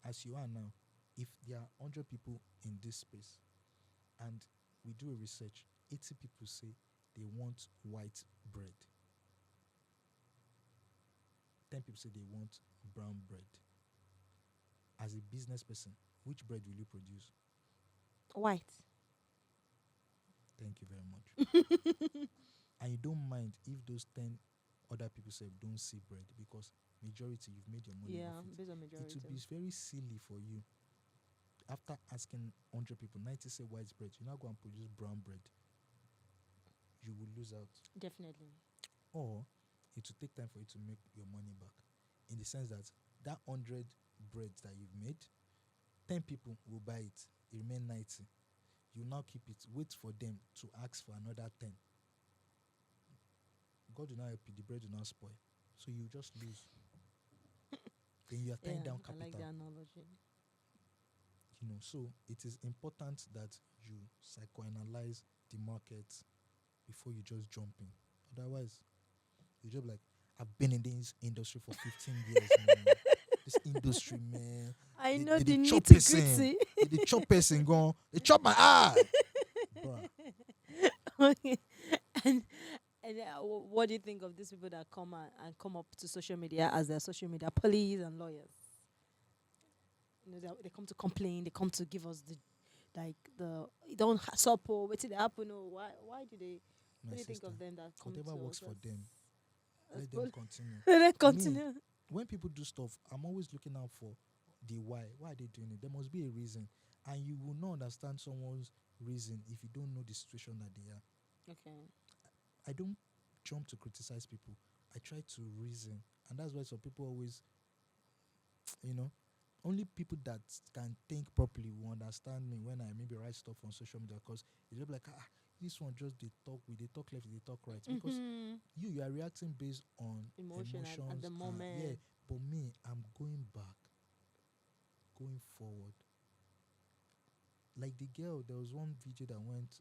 as you are now, if there are 100 people in this space and we do a research, 80 people say they want white bread, 10 people say they want brown bread. As a business person, which bread will you produce?
White.
Thank you very much. And you don't mind if those 10 other people say don't see bread, because majority you've made your money
Yeah,
off it.
based on
It
majority.
would be very silly for you, after asking 100 people, 90 say white bread, you now go and produce brown bread. You will lose out.
Definitely.
Or it will take time for you to make your money back, in the sense that that 100 breads that you've made, 10 people will buy it, it remain 90. You now keep it, wait for them to ask for another 10. God will not help you, the bread will not spoil. So you just lose. Then you are tying
Yeah,
down
I like
capital.
the analogy.
So it is important that you psychoanalyze the market before you just jump in. Otherwise, you just like, I've been in this industry for 15 years, man. This industry, man.
I
They,
know
they,
the
they chop
nitty
person.
gritty.
They chop person gone. They chop my eye. Bruh.
Okay. and what do you think of these people that and come up to social media as their social media police and lawyers? They come to complain. They come to give us the don't support. What did they happen? No, why do they?
My
What do you think
sister,
of them that come
whatever
to
works
us
for them,
as
let them continue.
then
Me,
continue?
when people do stuff, I'm always looking out for the why. Why are they doing it? There must be a reason. And you will not understand someone's reason if you don't know the situation that they are.
Okay.
I don't jump to criticize people. I try to reason. And that's why some people always, you know, only people that can think properly will understand me when I maybe write stuff on social media, because it's just like, this one just they talk left, they talk right. Because
Mm-hmm.
you are reacting based on
Emotion at
emotions.
the moment.
Yeah, but me, I'm going back, going forward. Like the girl, there was one video that went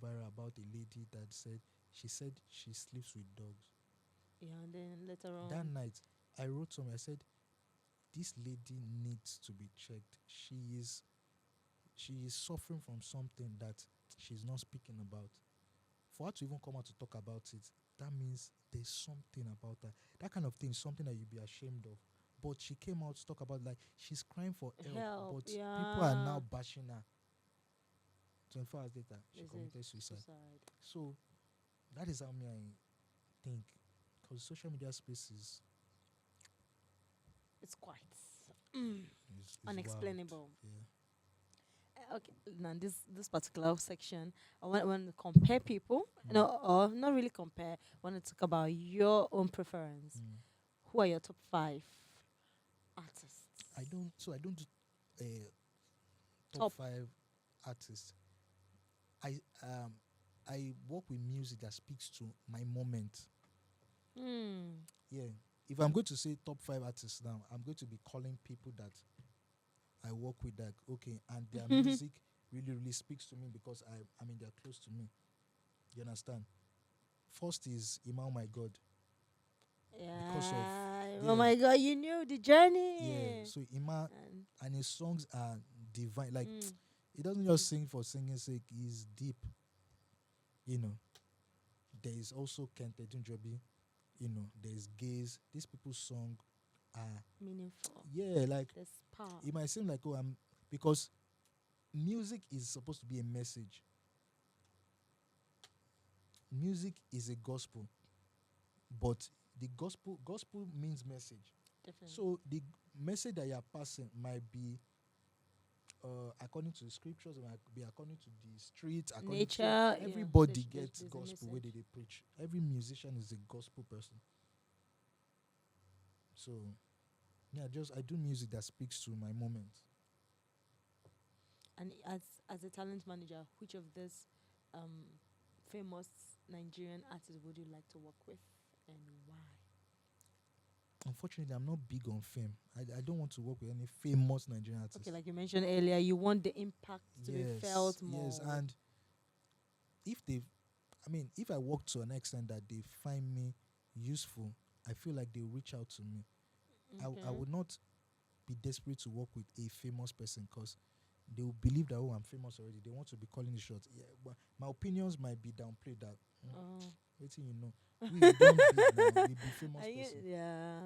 viral about a lady that said she sleeps with dogs.
Yeah, and then later
That
on,
night, I wrote something. I said, this lady needs to be checked. She is suffering from something that she's not speaking about. For her to even come out to talk about it, that means there's something about her. That kind of thing is something that you'd be ashamed of. But she came out to talk about, like, she's crying for help,
Help.
but people are
Yeah.
now bashing her. 24 hours later, she
This is
committed suicide.
suicide.
So that is how me I think, because social media space
It's quite mm,
is wild.
unexplainable.
Yeah.
Okay, now this particular section, I want to compare people.
Mm.
No, or not really compare. I want to talk about your own preference.
Mm.
Who are your top 5 artists?
I don't do top
Top.
5 artists. I um I work with music that speaks to my moment.
Hmm.
Yeah. If I'm going to say top 5 artists now, I'm going to be calling people that I work with, that okay, and their music really, really speaks to me because I mean they're close to me. You understand? First is Ima, oh my God, because of
Yeah. Oh
yeah,
my God, you knew the
yeah.
journey.
So Ima
And,
and his songs are divine. Like
mm,
he doesn't just sing for singing's sake, he's deep, you know. There is also Kente Dunjobi, there is Gaze. These people's song are
meaningful.
yeah, like
There's power.
it might seem like oh I'm because music is supposed to be a message. Music is a gospel, but the gospel means message.
Definitely.
So the message that you are passing might be according to the scriptures, it might be according to the street, according to so
Nature. Yeah.
everybody gets
There's a
gospel where
message.
they preach. Every musician is a gospel person. So yeah, just I do music that speaks to my moment.
And as a talent manager, which of these um, famous Nigerian artists would you like to work with, and why?
Unfortunately, I'm not big on fame. I don't want to work with any famous Nigerian artist.
Okay, like you mentioned earlier, you want the impact to be
Yes,
felt
yes,
more.
and if they, I mean, if I work to an extent that they find me useful, I feel like they'll reach out to me. I
Okay.
would not be desperate to work with a famous person because they will believe that oh I'm famous already. They want to be calling the shots. Yeah, but my opinions might be downplayed. That
Oh.
waiting, we don't big now. We be famous person.
Yeah.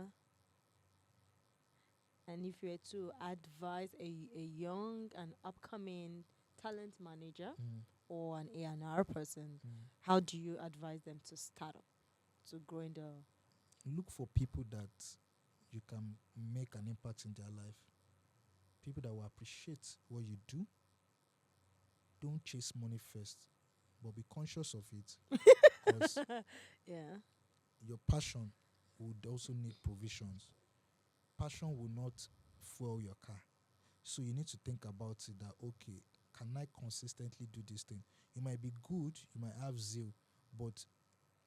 And if you were to advise a young and upcoming talent manager
Mm,
or an A&R person,
mm.
how do you advise them to start up, to grow in the...
Look for people that you can make an impact in their life. People that will appreciate what you do. Don't chase money first, but be conscious of it because
Yeah.
your passion would also need provisions. Passion will not fuel your car. So you need to think about it that okay, can I consistently do this thing? You might be good, you might have zeal, but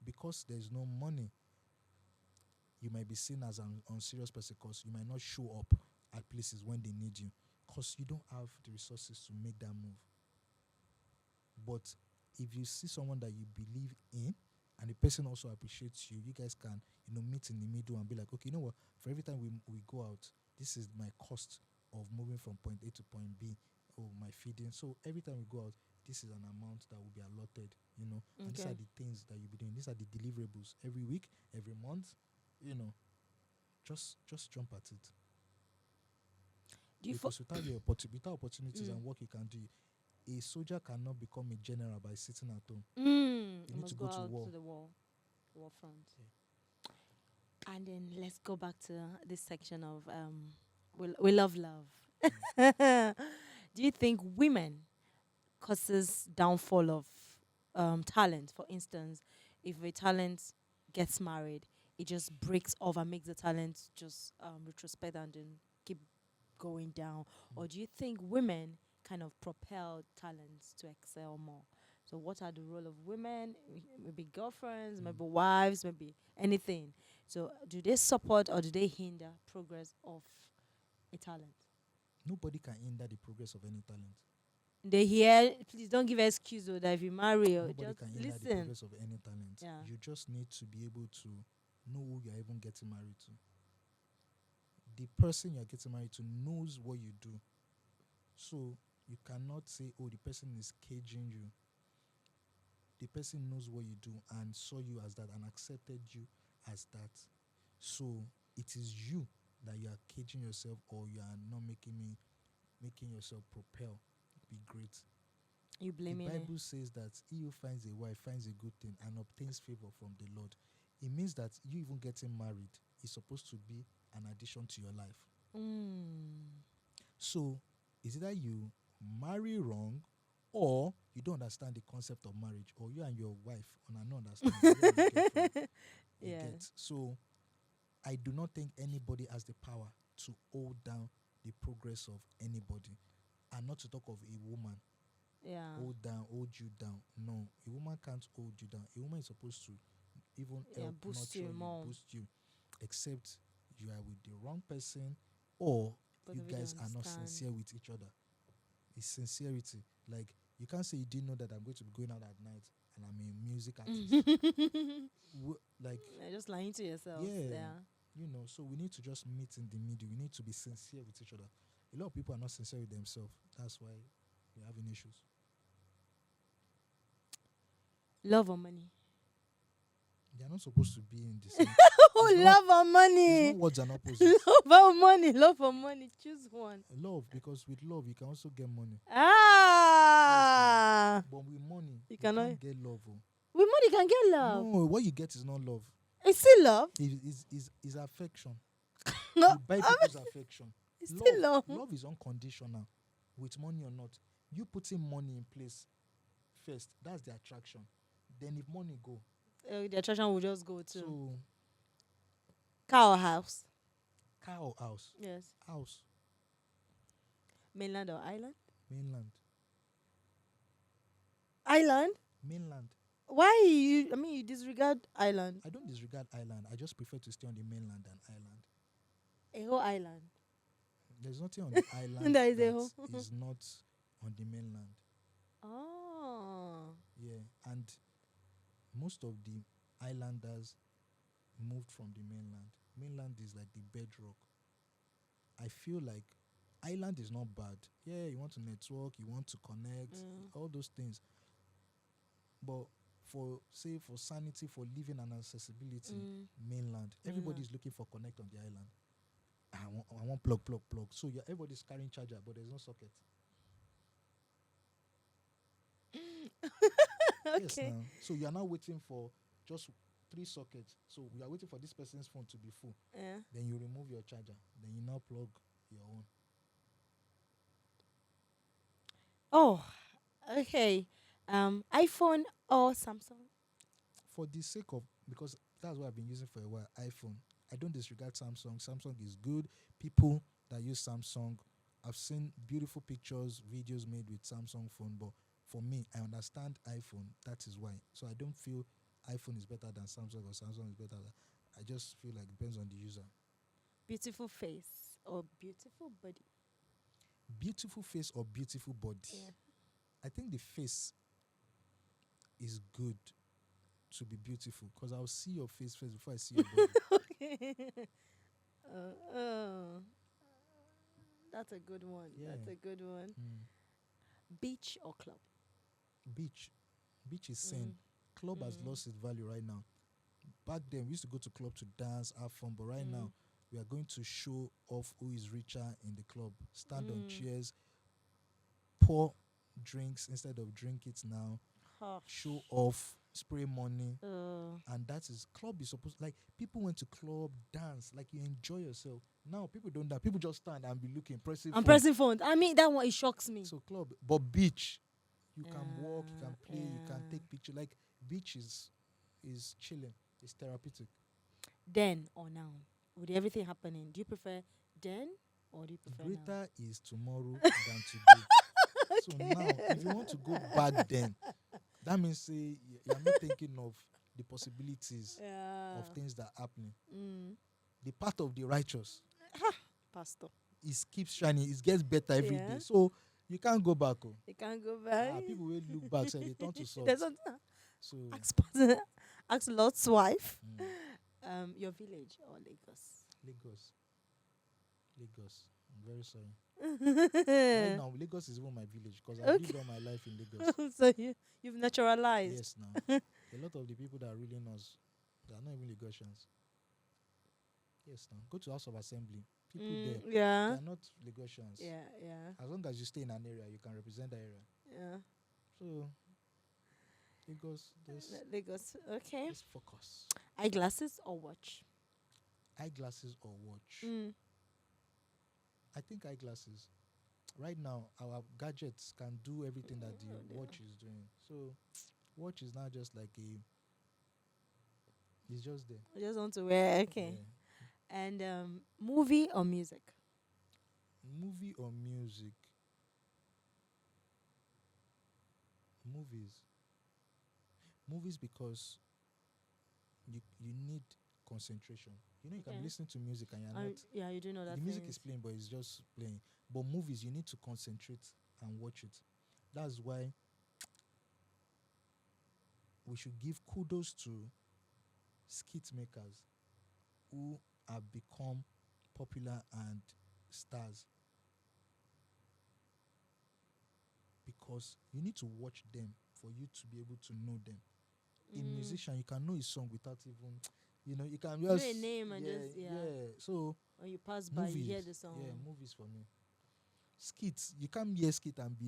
because there's no money, you might be seen as an unserious person because you might not show up at places when they need you because you don't have the resources to make that move. But if you see someone that you believe in and the person also appreciates you, you guys can, meet in the middle and be like, okay, you know what? For every time we go out, this is my cost of moving from point A to point B. Oh, my feeding. So every time we go out, this is an amount that will be allotted. And these are
Okay.
the things that you'll be doing. These are the deliverables every week, every month, you know. Just jump at it.
Do you fo-
Because without opportunities
mm.
and work you can do, a soldier cannot become a general by sitting at home. You
You
need to
must go
go to
out
war.
to the war front. And then let's go back to this section of we love love. Do you think women causes downfall of talent? For instance, if a talent gets married, it just breaks off and makes the talent just retrospect and then keep going down.
Mm.
Or do you think women kind of propel talents to excel more? So what are the role of women? Maybe girlfriends,
Mm.
maybe wives, maybe anything. So do they support or do they hinder progress of a talent?
Nobody can hinder the progress of any talent.
They hear, please don't give excuse or that if you marry or
Nobody
just
can hinder the
listen.
progress of any talent.
Yeah.
You just need to be able to know who you're even getting married to. The person you're getting married to knows what you do. So you cannot say, oh, the person is caging you. the person knows what you do and saw you as that and accepted you as that. So it is you that you are caging yourself, or you are not making yourself propel, be great.
You
The
blaming it.
Bible says that he who finds a wife finds a good thing and obtains favor from the Lord. It means that you even getting married is supposed to be an addition to your life. So is either you marry wrong, or you don't understand the concept of marriage, or you and your wife on an understand, you and your girlfriend, you
Yeah.
get. So I do not think anybody has the power to hold down the progress of anybody, and not to talk of a woman.
Yeah.
Hold you down. No, a woman can't hold you down. A woman is supposed to even
Yeah,
help
boost
nurture
you
you,
more.
boost you, except you are with the wrong person, or
Both
you
of you don't
guys are not
understand.
sincere with each other. It's sincerity. Like, you can't say you didn't know that I'm going to be going out at night and I'm a music artist. Like,
You're just lying to yourself.
yeah,
Yeah.
so we need to just meet in the middle. We need to be sincere with each other. A lot of people are not sincere with themselves. That's why we're having issues.
Love or money?
They are not supposed to be in the same.
Oh,
It's not-
love or
It's
money?
not words and opposites.
Love or money? Love or money? Choose one.
Love, because with love you can also get money.
Ah.
But with money
You
you
cannot.
can't get love. Oh.
With money, you can get love.
No, what you get is not love.
It's still love.
Is affection.
No,
You buy people's affection.
it's still love.
Love is unconditional, with money or not. You putting money in place first, that's the attraction. Then if money go,
The attraction will just go to
so
car or house.
car or house?
Yes.
House.
Mainland or island?
Mainland.
Island.
Mainland.
Why you? I mean, you disregard island.
I don't disregard island. I just prefer to stay on the mainland than island.
A whole island.
There's nothing on the island
There is a
that
whole-
is not on the mainland.
Oh.
Yeah, and most of the islanders moved from the mainland. Mainland is like the bedrock. I feel like island is not bad. Yeah, you want to network, you want to connect, all those things. But for sanity, for living and accessibility, mainland. Everybody's looking for connect on the island. I want plug. So everybody's carrying charger, but there's no socket. Yes,
Okay.
now. So you are now waiting for just 3 sockets. So we are waiting for this person's phone to be full.
Yeah.
Then you remove your charger. Then you now plug your own.
Oh. Okay. iPhone or Samsung?
For the sake of, because that's what I've been using for a while, iPhone. I don't disregard Samsung. Samsung is good. People that use Samsung, I've seen beautiful pictures, videos made with Samsung phone, but for me, I understand iPhone. That is why. So I don't feel iPhone is better than Samsung or Samsung is better than. I just feel like it depends on the user.
Beautiful face or beautiful body?
Beautiful face or beautiful body?
Yeah.
I think the face is good to be beautiful, because I'll see your face first before I see your body.
That's a good one.
Yeah.
That's a good one. Beach or club?
Beach is sin. Club has lost its value right now. Back then, we used to go to club to dance, have fun, but right now, we are going to show off who is richer in the club. Stand on chairs, pour drinks instead of drink it now, show off, spray money, and that is, club is supposed, like, people went to club, dance, like you enjoy yourself. Now people don't dance. People just stand and be looking, pressing
I'm
phone.
pressing phone. I mean, that one, it shocks me.
So club, but beach, you can walk, you can play, you can take picture. Like, beach is chilling, it's therapeutic.
Then or now? With everything happening, do you prefer then or do you prefer now?
Greater is tomorrow than today. So now, if you want to go back then, that means say you're not thinking of the possibilities of things that are happening. The path of the righteous
Pastor.
keeps shining. It gets better every
Yeah.
day. So you can't go back. Oh.
You can't go back.
People will look back, so they turn to salt.
There's something.
So
Ask Lord's wife. Your village or Lagos?
Lagos. I'm very sorry. Right now, Lagos is even my village because I've lived
Okay.
all my life in Lagos.
So you've naturalized.
Yes, now. A lot of the people that really knows, they are not even Lagosians. Yes, now. Go to House of Assembly. People there, they
Yeah.
are not Lagosians.
Yeah. Yeah.
As long as you stay in an area, you can represent that area.
Yeah.
So, Lagos, this
Lagos. Okay.
let's focus.
Eyeglasses or watch?
Eyeglasses or watch?
Mm.
I think eyeglasses. Right now, our gadgets can do everything that the
Oh, dear.
watch is doing. So, watch is not just like a. It's just there.
I just want to wear. Okay.
Yeah.
And movie or music?
Movie or music? Movies. Movies because you need concentration. You know, you can be
Okay.
listening to music and you're not.
Yeah, you do know that
The music
things.
is playing, but it's just playing. But movies, you need to concentrate and watch it. That's why we should give kudos to skit makers who have become popular and stars because you need to watch them for you to be able to know them. A musician, you can know his song without even, you can
Know
just
a name and
yeah,
just
yeah. So
when you pass by, you hear the song.
yeah, movies for me. Skits, you can't hear skit and be.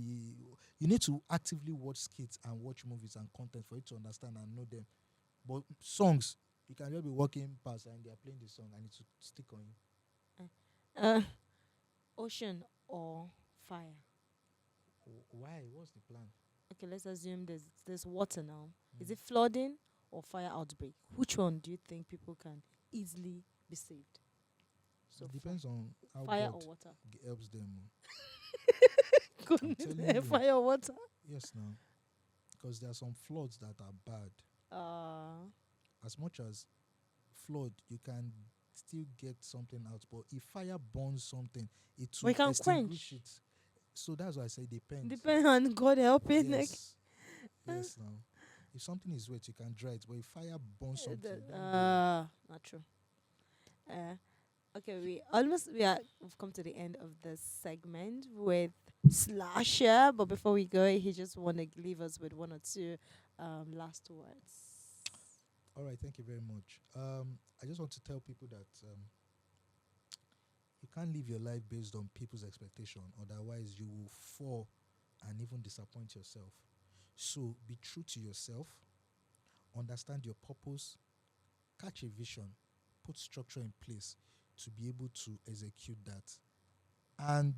You need to actively watch skits and watch movies and content for you to understand and know them. But songs, you can just be walking past and they are playing the song and it will stick on you.
Uh, ocean or fire?
Why? What's the plan?
Okay, let's assume there's water now. Is
Mm.
it flooding or fire outbreak? Which one do you think people can easily be saved? So
It depends on how
fire
God
or water?
helps them.
Goodness,
telling you.
fire or water?
Yes, now. Because there are some floods that are bad. As much as flood, you can still get something out. But if fire burns something, it
We
will
can
extinguish
quench.
it. So that's why I say depends.
Depending on God helping.
Yes. Yes, now. If something is wet, you can dry it. But if fire burns something, don't go.
Not true. Uh, okay, we've come to the end of this segment with Slasher, but before we go, he just want to leave us with one or two last words.
All right, thank you very much. I just want to tell people that you can't live your life based on people's expectation, otherwise you will fall and even disappoint yourself. So be true to yourself, understand your purpose, catch a vision, put structure in place to be able to execute that. And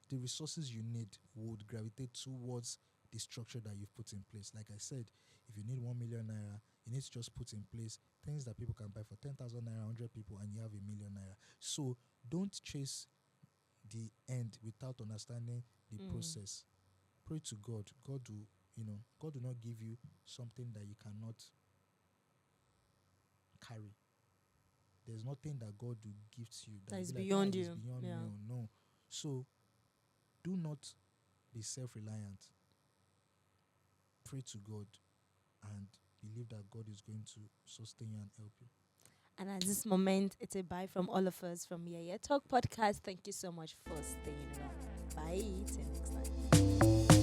the resources you need would gravitate towards the structure that you've put in place. Like I said, if you need 1 million naira, you need to just put in place things that people can buy for 10,000 naira, 100 people, and you have 1 million naira. So don't chase the end without understanding the process. Pray to God. God will not give you something that you cannot carry. There's nothing that God will give to you
That is
will be
beyond
it's
you.
beyond
Yeah.
me. No. So do not be self-reliant. Pray to God and believe that God is going to sustain you and help you.
And at this moment, it's a bye from all of us from YeyeTalk Podcast. Thank you so much for staying around. Bye. Till next time.